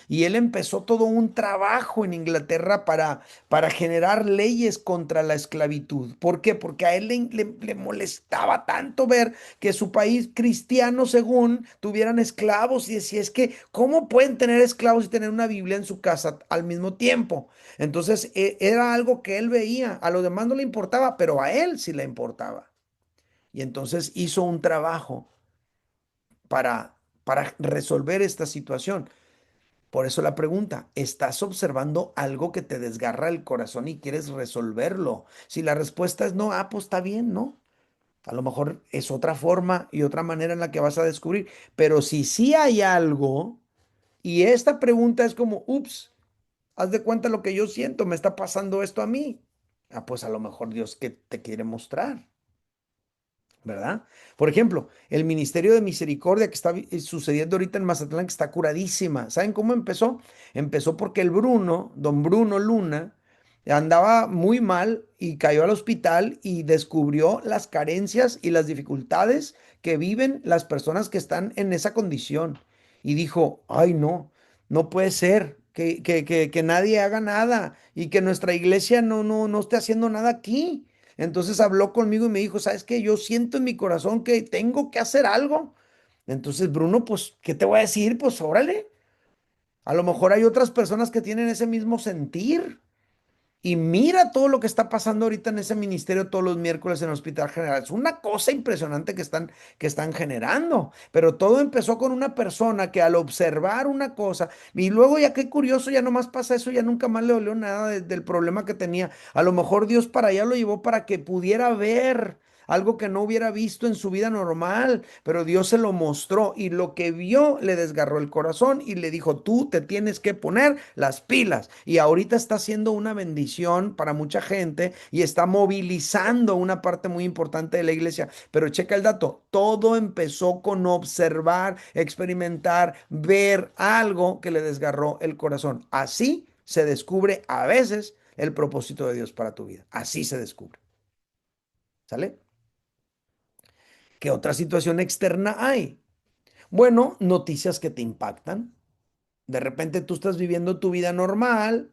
Y él empezó todo un trabajo en Inglaterra para generar leyes contra la esclavitud. ¿Por qué? Porque a él le molestaba tanto ver que su país cristiano, según, tuvieran esclavos y decía, es que, ¿cómo pueden tener esclavos y tener una Biblia en su casa al mismo tiempo? Entonces era algo que él veía, a los demás no le importaba, pero a él sí le importaba. Y entonces hizo un trabajo para resolver esta situación. Por eso la pregunta, ¿estás observando algo que te desgarra el corazón y quieres resolverlo? Si la respuesta es no, pues está bien, ¿no? A lo mejor es otra forma y otra manera en la que vas a descubrir. Pero si sí hay algo, y esta pregunta es como, ups, haz de cuenta lo que yo siento, me está pasando esto a mí. Pues a lo mejor Dios que te quiere mostrar, ¿verdad? Por ejemplo, el Ministerio de Misericordia que está sucediendo ahorita en Mazatlán, que está curadísima. ¿Saben cómo empezó? Empezó porque el Bruno, don Bruno Luna, andaba muy mal y cayó al hospital y descubrió las carencias y las dificultades que viven las personas que están en esa condición. Y dijo, ay no, no puede ser que nadie haga nada y que nuestra iglesia no esté haciendo nada aquí. Entonces habló conmigo y me dijo, ¿sabes qué? Yo siento en mi corazón que tengo que hacer algo. Entonces, Bruno, pues, ¿qué te voy a decir? Pues, órale. A lo mejor hay otras personas que tienen ese mismo sentir. Y mira todo lo que está pasando ahorita en ese ministerio todos los miércoles en el Hospital General. Es una cosa impresionante que están generando. Pero todo empezó con una persona que al observar una cosa, y luego ya qué curioso, ya nomás pasa eso, ya nunca más le dolió nada del problema que tenía. A lo mejor Dios para allá lo llevó para que pudiera ver algo que no hubiera visto en su vida normal, pero Dios se lo mostró y lo que vio le desgarró el corazón y le dijo, tú te tienes que poner las pilas. Y ahorita está siendo una bendición para mucha gente y está movilizando una parte muy importante de la iglesia. Pero checa el dato, todo empezó con observar, experimentar, ver algo que le desgarró el corazón. Así se descubre a veces el propósito de Dios para tu vida. Así se descubre. ¿Sale? ¿Qué otra situación externa hay? Bueno, noticias que te impactan. De repente tú estás viviendo tu vida normal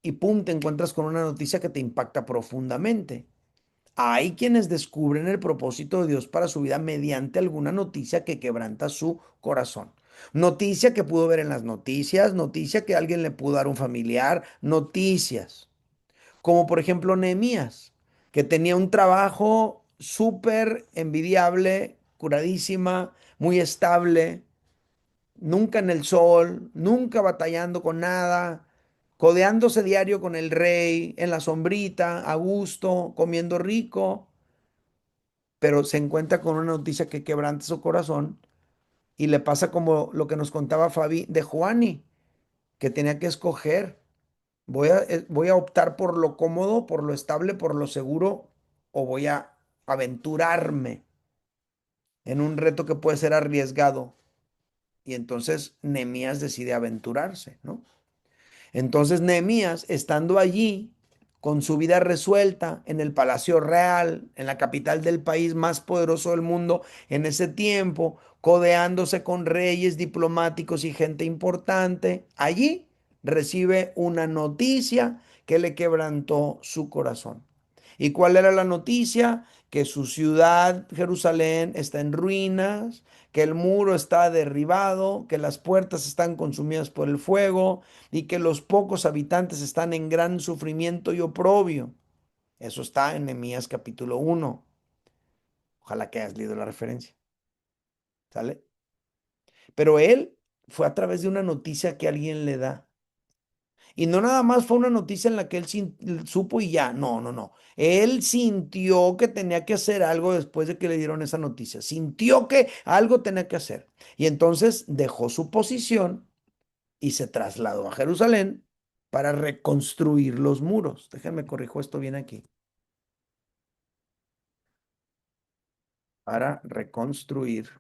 y pum, te encuentras con una noticia que te impacta profundamente. Hay quienes descubren el propósito de Dios para su vida mediante alguna noticia que quebranta su corazón. Noticia que pudo ver en las noticias, noticia que alguien le pudo dar a un familiar, noticias. Como por ejemplo Nehemías. que tenía un trabajo súper envidiable, curadísima, muy estable, nunca en el sol, nunca batallando con nada, codeándose diario con el rey, en la sombrita, a gusto, comiendo rico, pero se encuentra con una noticia que quebranta su corazón y le pasa como lo que nos contaba Fabi de Juani, que tenía que escoger, voy a optar por lo cómodo, por lo estable, por lo seguro, o voy a aventurarme en un reto que puede ser arriesgado. Y entonces Nehemías decide aventurarse, ¿no? Entonces Nehemías, estando allí, con su vida resuelta en el Palacio Real, en la capital del país más poderoso del mundo en ese tiempo, codeándose con reyes, diplomáticos y gente importante, allí recibe una noticia que le quebrantó su corazón. ¿Y cuál era la noticia? Que su ciudad, Jerusalén, está en ruinas, que el muro está derribado, que las puertas están consumidas por el fuego y que los pocos habitantes están en gran sufrimiento y oprobio. Eso está en Nehemías capítulo 1. Ojalá que hayas leído la referencia. ¿Sale? Pero él fue a través de una noticia que alguien le da. Y no nada más fue una noticia en la que él supo y ya. No, no, no. Él sintió que tenía que hacer algo después de que le dieron esa noticia. Sintió que algo tenía que hacer. Y entonces dejó su posición y se trasladó a Jerusalén para reconstruir los muros. Déjenme corrijo esto bien aquí. Para reconstruir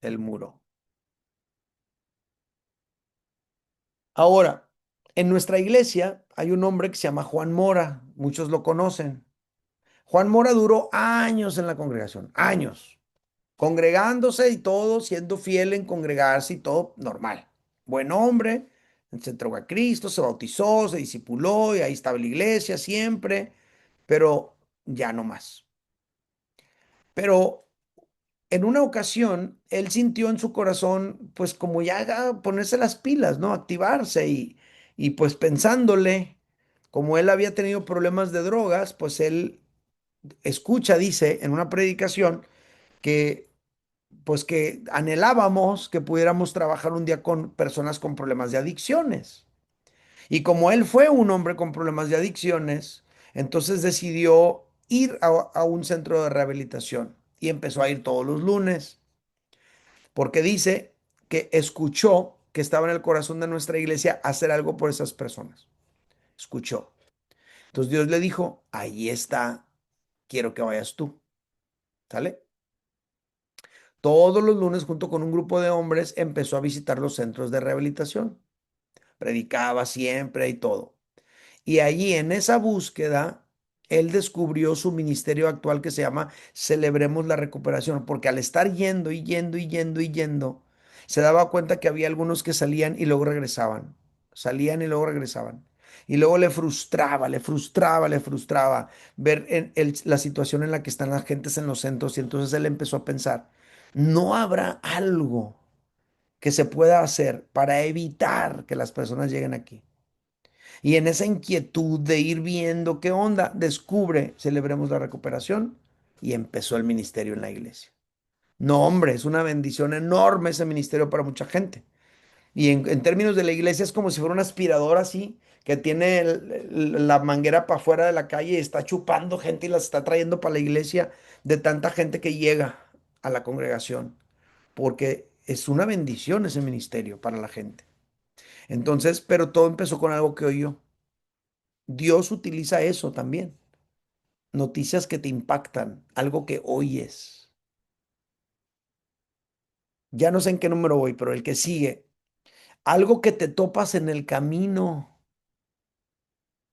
el muro. Ahora, en nuestra iglesia hay un hombre que se llama Juan Mora. Muchos lo conocen. Juan Mora duró años en la congregación, años, congregándose y todo, siendo fiel en congregarse y todo normal. Buen hombre, se entregó a Cristo, se bautizó, se discipuló y ahí estaba la iglesia siempre, pero ya no más. Pero en una ocasión, él sintió en su corazón, pues como ya ponerse las pilas, ¿no? Activarse y pues pensándole, como él había tenido problemas de drogas, pues él escucha, dice, en una predicación que pues que anhelábamos que pudiéramos trabajar un día con personas con problemas de adicciones. Y como él fue un hombre con problemas de adicciones, entonces decidió ir a un centro de rehabilitación y empezó a ir todos los lunes, porque dice que escuchó que estaba en el corazón de nuestra iglesia hacer algo por esas personas. Escuchó. Entonces Dios le dijo, ahí está, quiero que vayas tú. ¿Sale? Todos los lunes, junto con un grupo de hombres, empezó a visitar los centros de rehabilitación. Predicaba siempre y todo. Y allí en esa búsqueda, él descubrió su ministerio actual que se llama Celebremos la Recuperación, porque al estar yendo y yendo y yendo y yendo, se daba cuenta que había algunos que salían y luego regresaban. Salían y luego regresaban. Y luego le frustraba, le frustraba, le frustraba ver la situación en la que están las gentes en los centros. Y entonces él empezó a pensar, ¿no habrá algo que se pueda hacer para evitar que las personas lleguen aquí? Y en esa inquietud de ir viendo qué onda, descubre, celebremos la recuperación y empezó el ministerio en la iglesia. No, hombre, es una bendición enorme ese ministerio para mucha gente. Y en términos de la iglesia es como si fuera una aspiradora así, que tiene la manguera para afuera de la calle y está chupando gente y las está trayendo para la iglesia de tanta gente que llega a la congregación. Porque es una bendición ese ministerio para la gente. Entonces, pero todo empezó con algo que oyó. Dios utiliza eso también. Noticias que te impactan, algo que oyes. Ya no sé en qué número voy, pero el que sigue. Algo que te topas en el camino.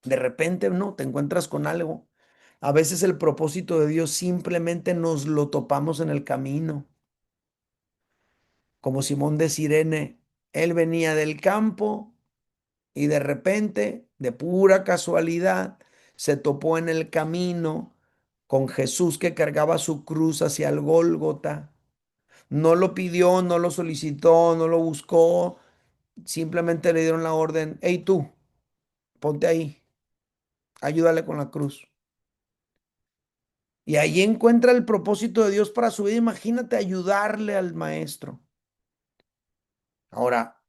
De repente, no, te encuentras con algo. A veces el propósito de Dios simplemente nos lo topamos en el camino. Como Simón de Cirene, él venía del campo y de repente, de pura casualidad, se topó en el camino con Jesús que cargaba su cruz hacia el Gólgota. No lo pidió, no lo solicitó, no lo buscó, simplemente le dieron la orden, hey tú, ponte ahí, ayúdale con la cruz. Y ahí encuentra el propósito de Dios para su vida. Imagínate ayudarle al maestro. Ahora,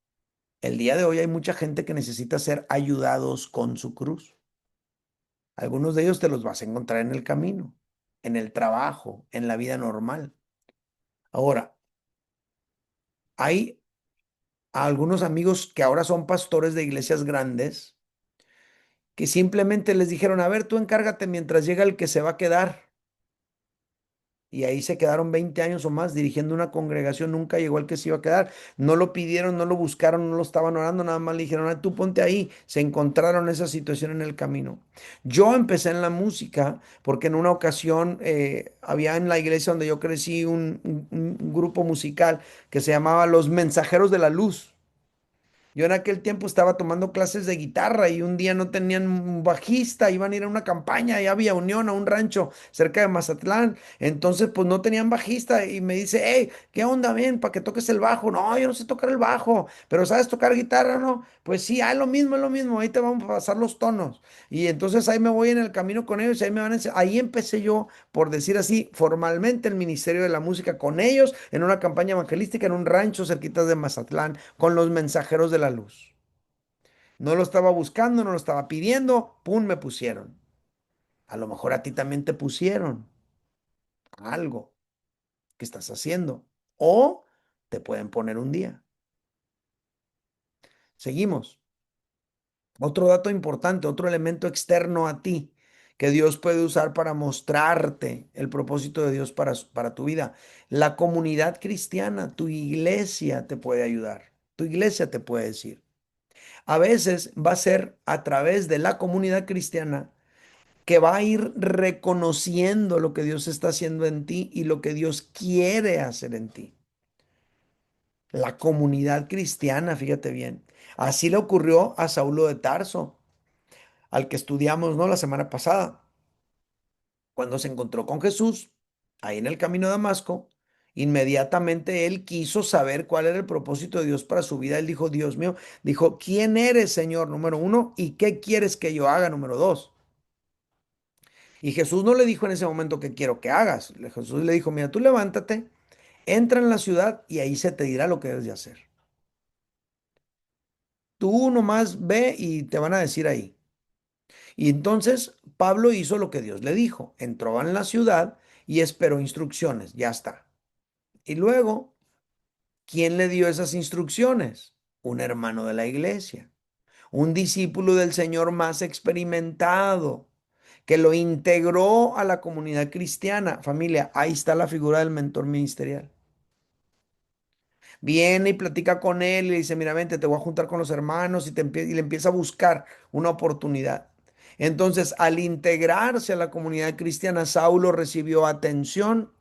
el día de hoy hay mucha gente que necesita ser ayudados con su cruz. Algunos de ellos te los vas a encontrar en el camino, en el trabajo, en la vida normal. Ahora, hay algunos amigos que ahora son pastores de iglesias grandes que simplemente les dijeron, a ver, tú encárgate mientras llega el que se va a quedar. Y ahí se quedaron 20 años o más dirigiendo una congregación, nunca llegó el que se iba a quedar. No lo pidieron, no lo buscaron, no lo estaban orando, nada más le dijeron, "Ah, tú ponte ahí". Se encontraron esa situación en el camino. Yo empecé en la música porque en una ocasión había en la iglesia donde yo crecí un grupo musical que se llamaba Los Mensajeros de la Luz. Yo en aquel tiempo estaba tomando clases de guitarra y un día no tenían un bajista, iban a ir a una campaña, y había unión a un rancho cerca de Mazatlán. Entonces, pues no tenían bajista y me dice, hey, ¿qué onda, ven, para que toques el bajo? No, yo no sé tocar el bajo, pero ¿sabes tocar guitarra, no? Pues sí, es lo mismo, ahí te vamos a pasar los tonos. Y entonces ahí me voy en el camino con ellos y ahí me van a enseñar. Ahí empecé yo, por decir así, formalmente el Ministerio de la Música con ellos en una campaña evangelística en un rancho cerquita de Mazatlán con los mensajeros de la luz. No lo estaba buscando, no lo estaba pidiendo, ¡pum! Me pusieron. A lo mejor a ti también te pusieron algo que estás haciendo. O te pueden poner un día. Seguimos. Otro dato importante, otro elemento externo a ti que Dios puede usar para mostrarte el propósito de Dios para tu vida. La comunidad cristiana, tu iglesia te puede ayudar. Tu iglesia te puede decir. A veces va a ser a través de la comunidad cristiana que va a ir reconociendo lo que Dios está haciendo en ti y lo que Dios quiere hacer en ti. La comunidad cristiana, fíjate bien. Así le ocurrió a Saulo de Tarso, al que estudiamos, ¿no? La semana pasada, cuando se encontró con Jesús, ahí en el camino de Damasco. Inmediatamente él quiso saber cuál era el propósito de Dios para su vida. Él dijo, Dios mío, dijo, ¿quién eres, Señor? Número uno, ¿y qué quieres que yo haga? Número dos. Y Jesús no le dijo en ese momento qué quiero que hagas. Jesús le dijo, mira, tú levántate, entra en la ciudad y ahí se te dirá lo que debes de hacer. Tú nomás ve y te van a decir ahí. Y entonces Pablo hizo lo que Dios le dijo. Entró en la ciudad y esperó instrucciones. Ya está. Y luego, ¿quién le dio esas instrucciones? Un hermano de la iglesia, un discípulo del Señor más experimentado, que lo integró a la comunidad cristiana. Familia, ahí está la figura del mentor ministerial. Viene y platica con él y le dice, mira, vente, te voy a juntar con los hermanos y le empieza a buscar una oportunidad. Entonces, al integrarse a la comunidad cristiana, Saulo recibió atención,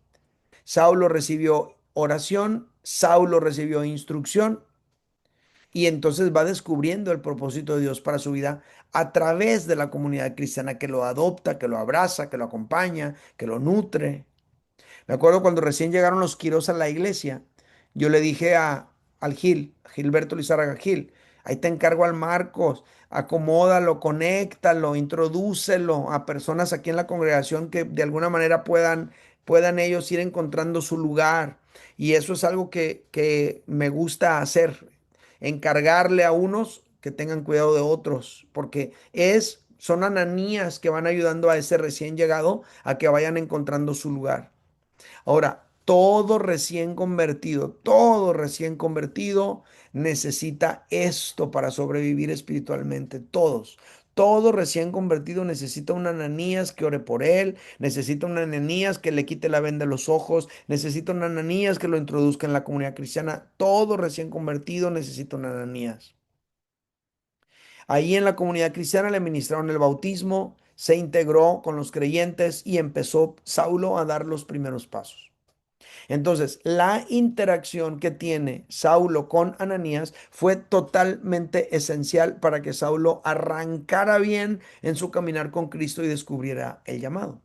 Saulo recibió oración, Saulo recibió instrucción y entonces va descubriendo el propósito de Dios para su vida a través de la comunidad cristiana que lo adopta, que lo abraza, que lo acompaña, que lo nutre. Me acuerdo cuando recién llegaron los Quiros a la iglesia, yo le dije al Gilberto Lizárraga Gil, ahí te encargo al Marcos, acomódalo, conéctalo, introdúcelo a personas aquí en la congregación que de alguna manera puedan ellos ir encontrando su lugar. Y eso es algo que me gusta hacer, encargarle a unos que tengan cuidado de otros, porque son ananías que van ayudando a ese recién llegado a que vayan encontrando su lugar. Ahora, todo recién convertido necesita esto para sobrevivir espiritualmente. Todos. Todo recién convertido necesita un Ananías que ore por él, necesita un Ananías que le quite la venda de los ojos, necesita un Ananías que lo introduzca en la comunidad cristiana. Todo recién convertido necesita un Ananías. Ahí en la comunidad cristiana le ministraron el bautismo, se integró con los creyentes y empezó Saulo a dar los primeros pasos. Entonces, la interacción que tiene Saulo con Ananías fue totalmente esencial para que Saulo arrancara bien en su caminar con Cristo y descubriera el llamado.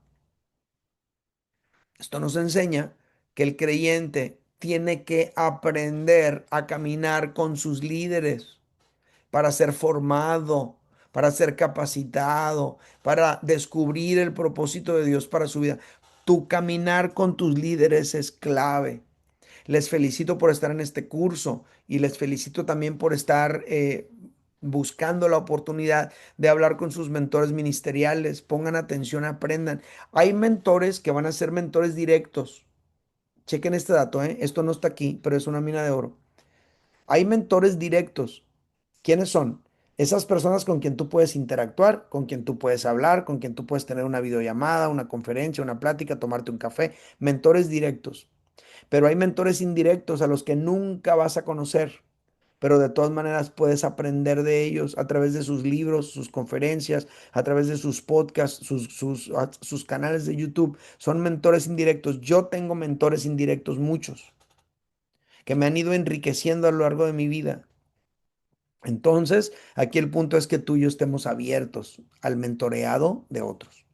Esto nos enseña que el creyente tiene que aprender a caminar con sus líderes para ser formado, para ser capacitado, para descubrir el propósito de Dios para su vida. Tu caminar con tus líderes es clave. Les felicito por estar en este curso y les felicito también por estar buscando la oportunidad de hablar con sus mentores ministeriales. Pongan atención, aprendan. Hay mentores que van a ser mentores directos. Chequen este dato, ¿eh? Esto no está aquí, pero es una mina de oro. Hay mentores directos. ¿Quiénes son? Esas personas con quien tú puedes interactuar, con quien tú puedes hablar, con quien tú puedes tener una videollamada, una conferencia, una plática, tomarte un café. Mentores directos. Pero hay mentores indirectos a los que nunca vas a conocer, pero de todas maneras puedes aprender de ellos a través de sus libros, sus conferencias, a través de sus podcasts, sus canales de YouTube. Son mentores indirectos. Yo tengo mentores indirectos, muchos, que me han ido enriqueciendo a lo largo de mi vida. Entonces, aquí el punto es que tú y yo estemos abiertos al mentoreado de otros.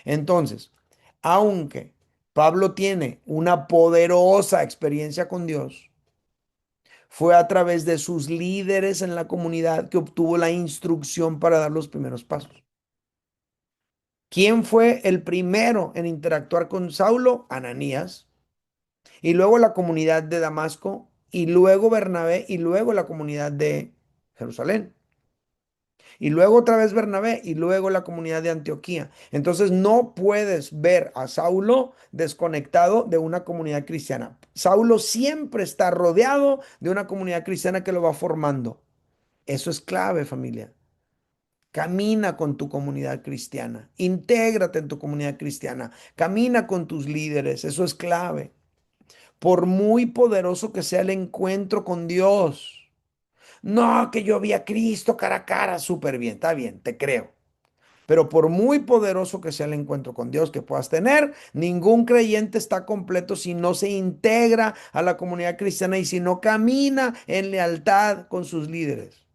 Entonces, aunque Pablo tiene una poderosa experiencia con Dios, fue a través de sus líderes en la comunidad que obtuvo la instrucción para dar los primeros pasos. ¿Quién fue el primero en interactuar con Saulo? Ananías. Y luego la comunidad de Damasco, y luego Bernabé, y luego la comunidad de Jerusalén. Y luego otra vez Bernabé y luego la comunidad de Antioquía. Entonces no puedes ver a Saulo desconectado de una comunidad cristiana. Saulo siempre está rodeado de una comunidad cristiana que lo va formando. Eso es clave, familia. Camina con tu comunidad cristiana. Intégrate en tu comunidad cristiana. Camina con tus líderes. Eso es clave. Por muy poderoso que sea el encuentro con Dios. No, que yo vi a Cristo cara a cara. Súper bien, está bien, te creo. Pero por muy poderoso que sea el encuentro con Dios que puedas tener, ningún creyente está completo si no se integra a la comunidad cristiana y si no camina en lealtad con sus líderes.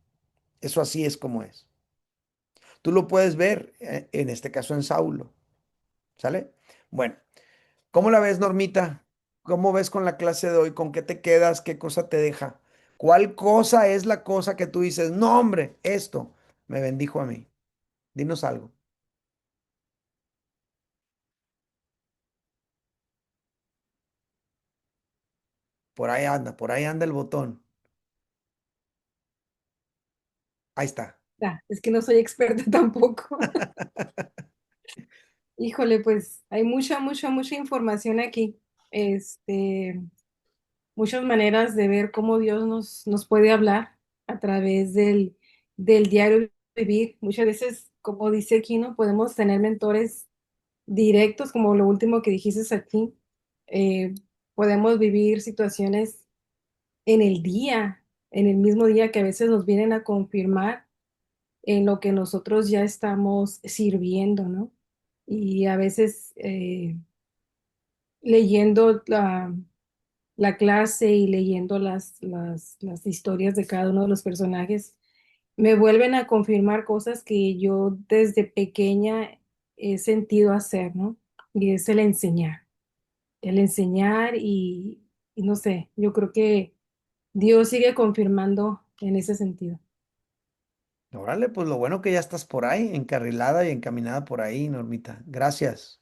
Eso así es como es. Tú lo puedes ver, en este caso en Saulo. ¿Sale? Bueno, ¿cómo la ves, Normita? ¿Cómo ves con la clase de hoy? ¿Con qué te quedas? ¿Qué cosa te deja? ¿Cuál cosa es la cosa que tú dices, no, hombre, esto me bendijo a mí? Dinos algo. Por ahí anda el botón. Ahí está. Es que no soy experta tampoco. Híjole, pues hay mucha información aquí. Este, muchas maneras de ver cómo Dios nos puede hablar a través del diario vivir. Muchas veces, como dice aquí, ¿no? Podemos tener mentores directos, como lo último que dijiste aquí. Eh, Podemos vivir situaciones en el día, en el mismo día que a veces nos vienen a confirmar en lo que nosotros ya estamos sirviendo, ¿no? Y a veces leyendo la clase y leyendo las historias de cada uno de los personajes, me vuelven a confirmar cosas que yo desde pequeña he sentido hacer, ¿no? Y es el enseñar y no sé, yo creo que Dios sigue confirmando en ese sentido. Órale, pues lo bueno que ya estás por ahí, encarrilada y encaminada por ahí, Normita. Gracias.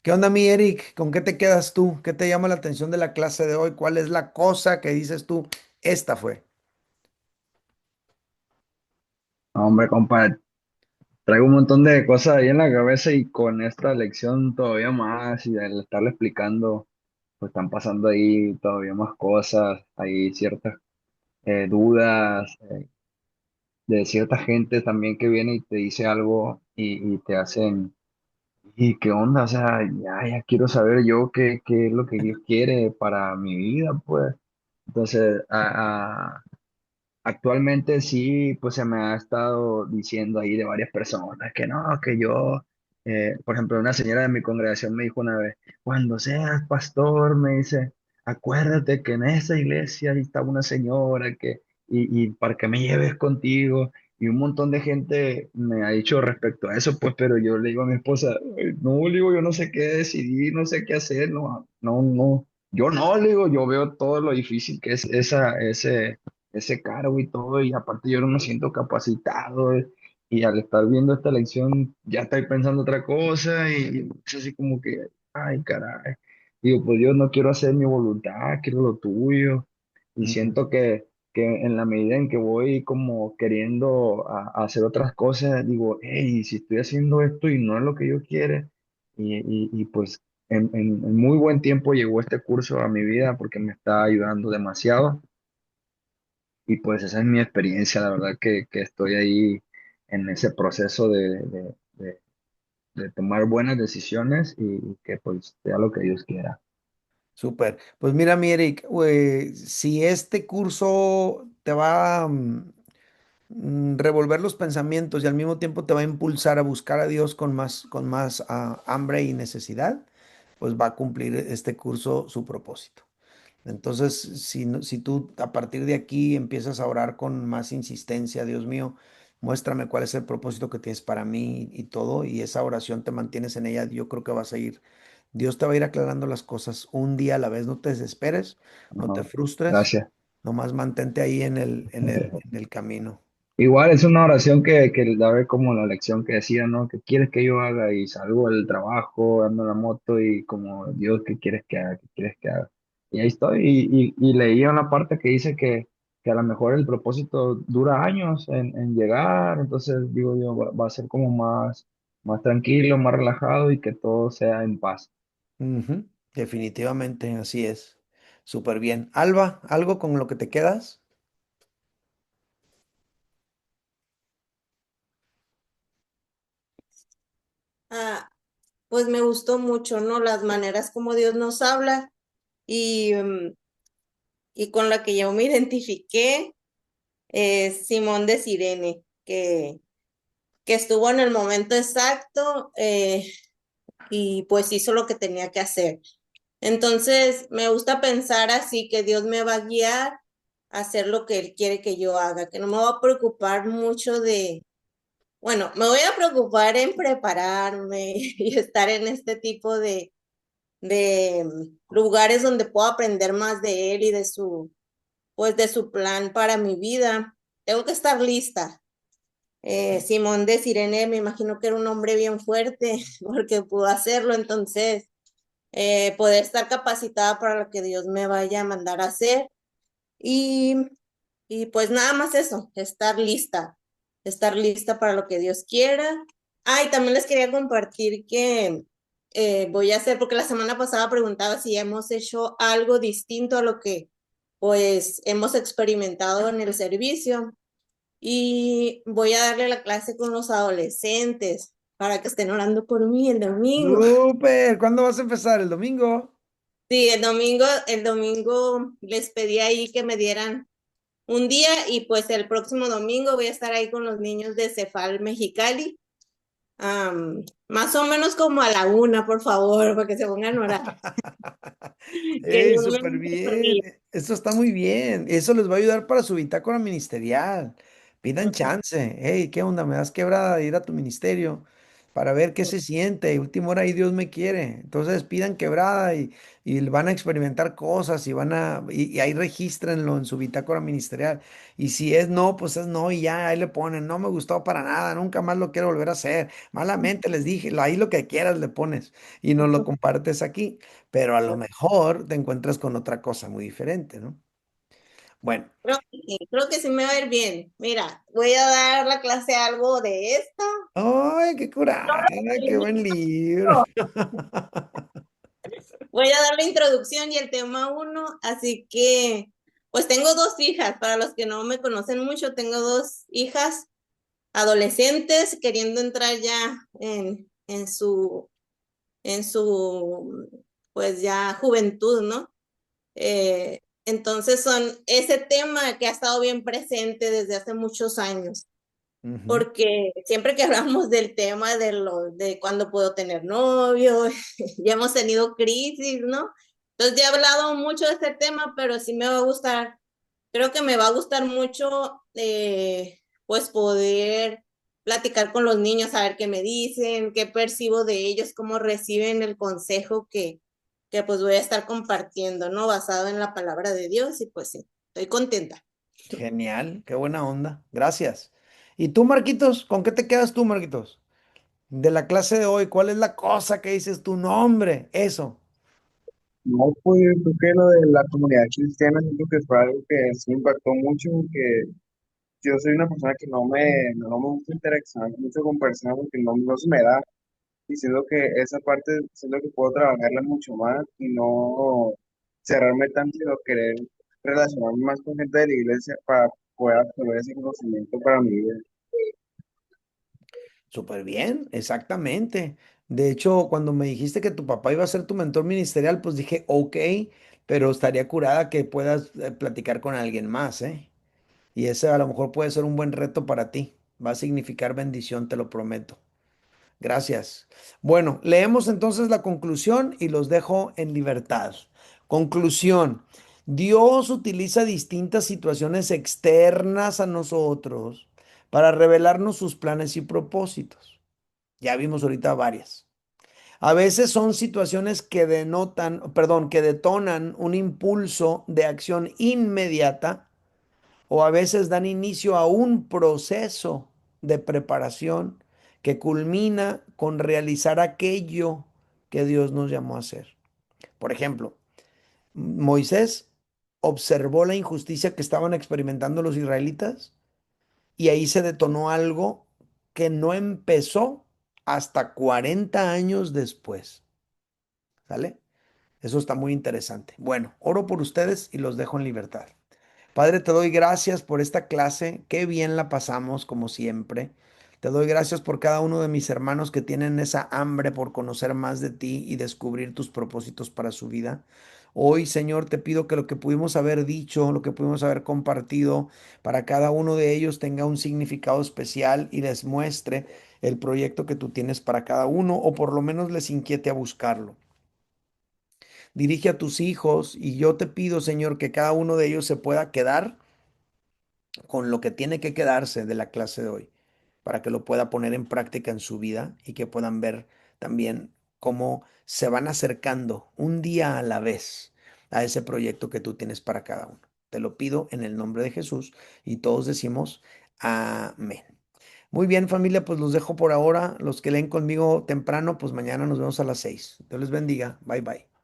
¿Qué onda, mi Eric? ¿Con qué te quedas tú? ¿Qué te llama la atención de la clase de hoy? ¿Cuál es la cosa que dices tú? Esta fue. No, hombre, compa, traigo un montón de cosas ahí en la cabeza y con esta lección todavía más y al estarle explicando, pues están pasando ahí todavía más cosas, hay ciertas dudas de cierta gente también que viene y te dice algo y te hacen, ¿y qué onda? O sea, ya quiero saber yo qué es lo que Dios quiere para mi vida, pues. Entonces, actualmente sí, pues se me ha estado diciendo ahí de varias personas que no, que yo, por ejemplo, una señora de mi congregación me dijo una vez, cuando seas pastor, me dice, acuérdate que en esa iglesia ahí estaba una señora y para que me lleves contigo. Y un montón de gente me ha dicho respecto a eso, pues, pero yo le digo a mi esposa, "Ay, no, le digo, yo no sé qué decidir, no sé qué hacer, no, no, no, yo no, le digo, yo veo todo lo difícil que es ese cargo y todo, y aparte yo no me siento capacitado, y al estar viendo esta lección ya estoy pensando otra cosa, y es así como que ay, caray. Digo, pues yo no quiero hacer mi voluntad, quiero lo tuyo. Y Ujú, siento que en la medida en que voy como queriendo a hacer otras cosas, digo, hey, si estoy haciendo esto y no es lo que yo quiero, y pues en muy buen tiempo llegó este curso a mi vida porque me está ayudando demasiado. Y pues esa es mi experiencia, la verdad que estoy ahí en ese proceso de tomar buenas decisiones y que pues sea lo que Dios quiera. súper. Pues mira, mi Eric, si este curso te va a revolver los pensamientos y al mismo tiempo te va a impulsar a buscar a Dios con más hambre y necesidad, pues va a cumplir este curso su propósito. Entonces, si tú a partir de aquí empiezas a orar con más insistencia, Dios mío, muéstrame cuál es el propósito que tienes para mí y todo, y esa oración te mantienes en ella, yo creo que vas a ir, Dios te va a ir aclarando las cosas un día a la vez, no te desesperes, no te Ajá. frustres, Gracias. nomás mantente ahí en el camino. Igual es una oración que da ver como la lección que decía, ¿no? ¿Qué quieres que yo haga? Y salgo del trabajo, ando en la moto y como, Dios, ¿qué quieres que haga? ¿Qué quieres que haga? Y ahí estoy. Y leía una parte que dice que a lo mejor el propósito dura años en llegar. Entonces, digo yo, va a ser como más tranquilo, más relajado y que todo sea en paz. Ujú, definitivamente, así es. Súper bien. Alba, ¿algo con lo que te quedas? Ah, pues me gustó mucho, ¿no? Las maneras como Dios nos habla y, y con la que yo me identifiqué es Simón de Cirene, que estuvo en el momento exacto y pues hizo lo que tenía que hacer. Entonces, me gusta pensar así, que Dios me va a guiar a hacer lo que Él quiere que yo haga, que no me va a preocupar mucho bueno, me voy a preocupar en prepararme y estar en este tipo de lugares donde puedo aprender más de Él y pues de su plan para mi vida. Tengo que estar lista. Simón de Sirene, me imagino que era un hombre bien fuerte porque pudo hacerlo, entonces poder estar capacitada para lo que Dios me vaya a mandar a hacer y, y pues nada más eso, estar lista para lo que Dios quiera. Ah, y también les quería compartir que voy a hacer, porque la semana pasada preguntaba si hemos hecho algo distinto a lo que pues hemos experimentado en el servicio y voy a darle la clase con los adolescentes para que estén orando por mí el domingo. Súper. ¿Cuándo vas a empezar? ¿El domingo? Sí, el domingo les pedí ahí que me dieran un día y pues el próximo domingo voy a estar ahí con los niños de Cefal Mexicali, más o menos como a la 1, por favor, para que se pongan a orar. Que ¡Ey, Dios me súper bendiga por bien! mí. Esto está muy bien. Eso les va a ayudar para su bitácora ministerial. Pidan Ujú. chance. Hey, ¿qué onda? ¿Me das quebrada de ir a tu ministerio para ver qué se siente? Y última hora ahí Dios me quiere. Entonces pidan quebrada y van a experimentar cosas y ahí regístrenlo en su bitácora ministerial. Y si es no, pues es no y ya, ahí le ponen, no me gustó para nada, nunca más lo quiero volver a hacer. Malamente les dije, ahí lo que quieras le pones y nos lo compartes aquí, pero a lo mejor te encuentras con otra cosa muy diferente, ¿no? Bueno, Creo que sí me va a ir bien. Mira, voy a dar la clase algo de esto. ¡ay, qué coraje! ¡Qué buen libro! Voy a dar la introducción y el tema 1, así que pues tengo dos hijas, para los que no me conocen mucho, tengo dos hijas adolescentes queriendo entrar ya en su, pues ya juventud, ¿no? Entonces son ese tema que ha estado bien presente desde hace muchos años, Ujú. porque siempre que hablamos del tema de cuándo puedo tener novio, ya hemos tenido crisis, ¿no? Entonces ya he hablado mucho de este tema, pero sí me va a gustar, creo que me va a gustar mucho, pues poder platicar con los niños, saber qué me dicen, qué percibo de ellos, cómo reciben el consejo que pues voy a estar compartiendo, ¿no? Basado en la palabra de Dios y pues sí, estoy contenta. Genial, qué buena onda. Gracias. ¿Y tú, Marquitos? ¿Con qué te quedas tú, Marquitos? De la clase de hoy, ¿cuál es la cosa que dices tu nombre? Eso. No, pues yo creo que lo de la comunidad cristiana siento que fue algo que sí impactó mucho, porque yo soy una persona que no me gusta interaccionar mucho con personas porque no se me da, y siento que esa parte, siento que puedo trabajarla mucho más y no cerrarme tanto, sino querer relacionarme más con gente de la iglesia para poder absorber ese conocimiento para mi vida. Súper bien, exactamente. De hecho, cuando me dijiste que tu papá iba a ser tu mentor ministerial, pues dije, ok, pero estaría curada que puedas platicar con alguien más, ¿eh? Y ese a lo mejor puede ser un buen reto para ti. Va a significar bendición, te lo prometo. Gracias. Bueno, leemos entonces la conclusión y los dejo en libertad. Conclusión. Dios utiliza distintas situaciones externas a nosotros para revelarnos sus planes y propósitos. Ya vimos ahorita varias. A veces son situaciones que que detonan un impulso de acción inmediata o a veces dan inicio a un proceso de preparación que culmina con realizar aquello que Dios nos llamó a hacer. Por ejemplo, Moisés observó la injusticia que estaban experimentando los israelitas y ahí se detonó algo que no empezó hasta 40 años después. ¿Sale? Eso está muy interesante. Bueno, oro por ustedes y los dejo en libertad. Padre, te doy gracias por esta clase. Qué bien la pasamos, como siempre. Te doy gracias por cada uno de mis hermanos que tienen esa hambre por conocer más de ti y descubrir tus propósitos para su vida. Hoy, Señor, te pido que lo que pudimos haber dicho, lo que pudimos haber compartido, para cada uno de ellos tenga un significado especial y les muestre el proyecto que tú tienes para cada uno, o por lo menos les inquiete a buscarlo. Dirige a tus hijos y yo te pido, Señor, que cada uno de ellos se pueda quedar con lo que tiene que quedarse de la clase de hoy, para que lo pueda poner en práctica en su vida y que puedan ver también cómo se van acercando un día a la vez a ese proyecto que tú tienes para cada uno. Te lo pido en el nombre de Jesús y todos decimos amén. Muy bien, familia, pues los dejo por ahora. Los que leen conmigo temprano, pues mañana nos vemos a las 6. Dios les bendiga. Bye bye.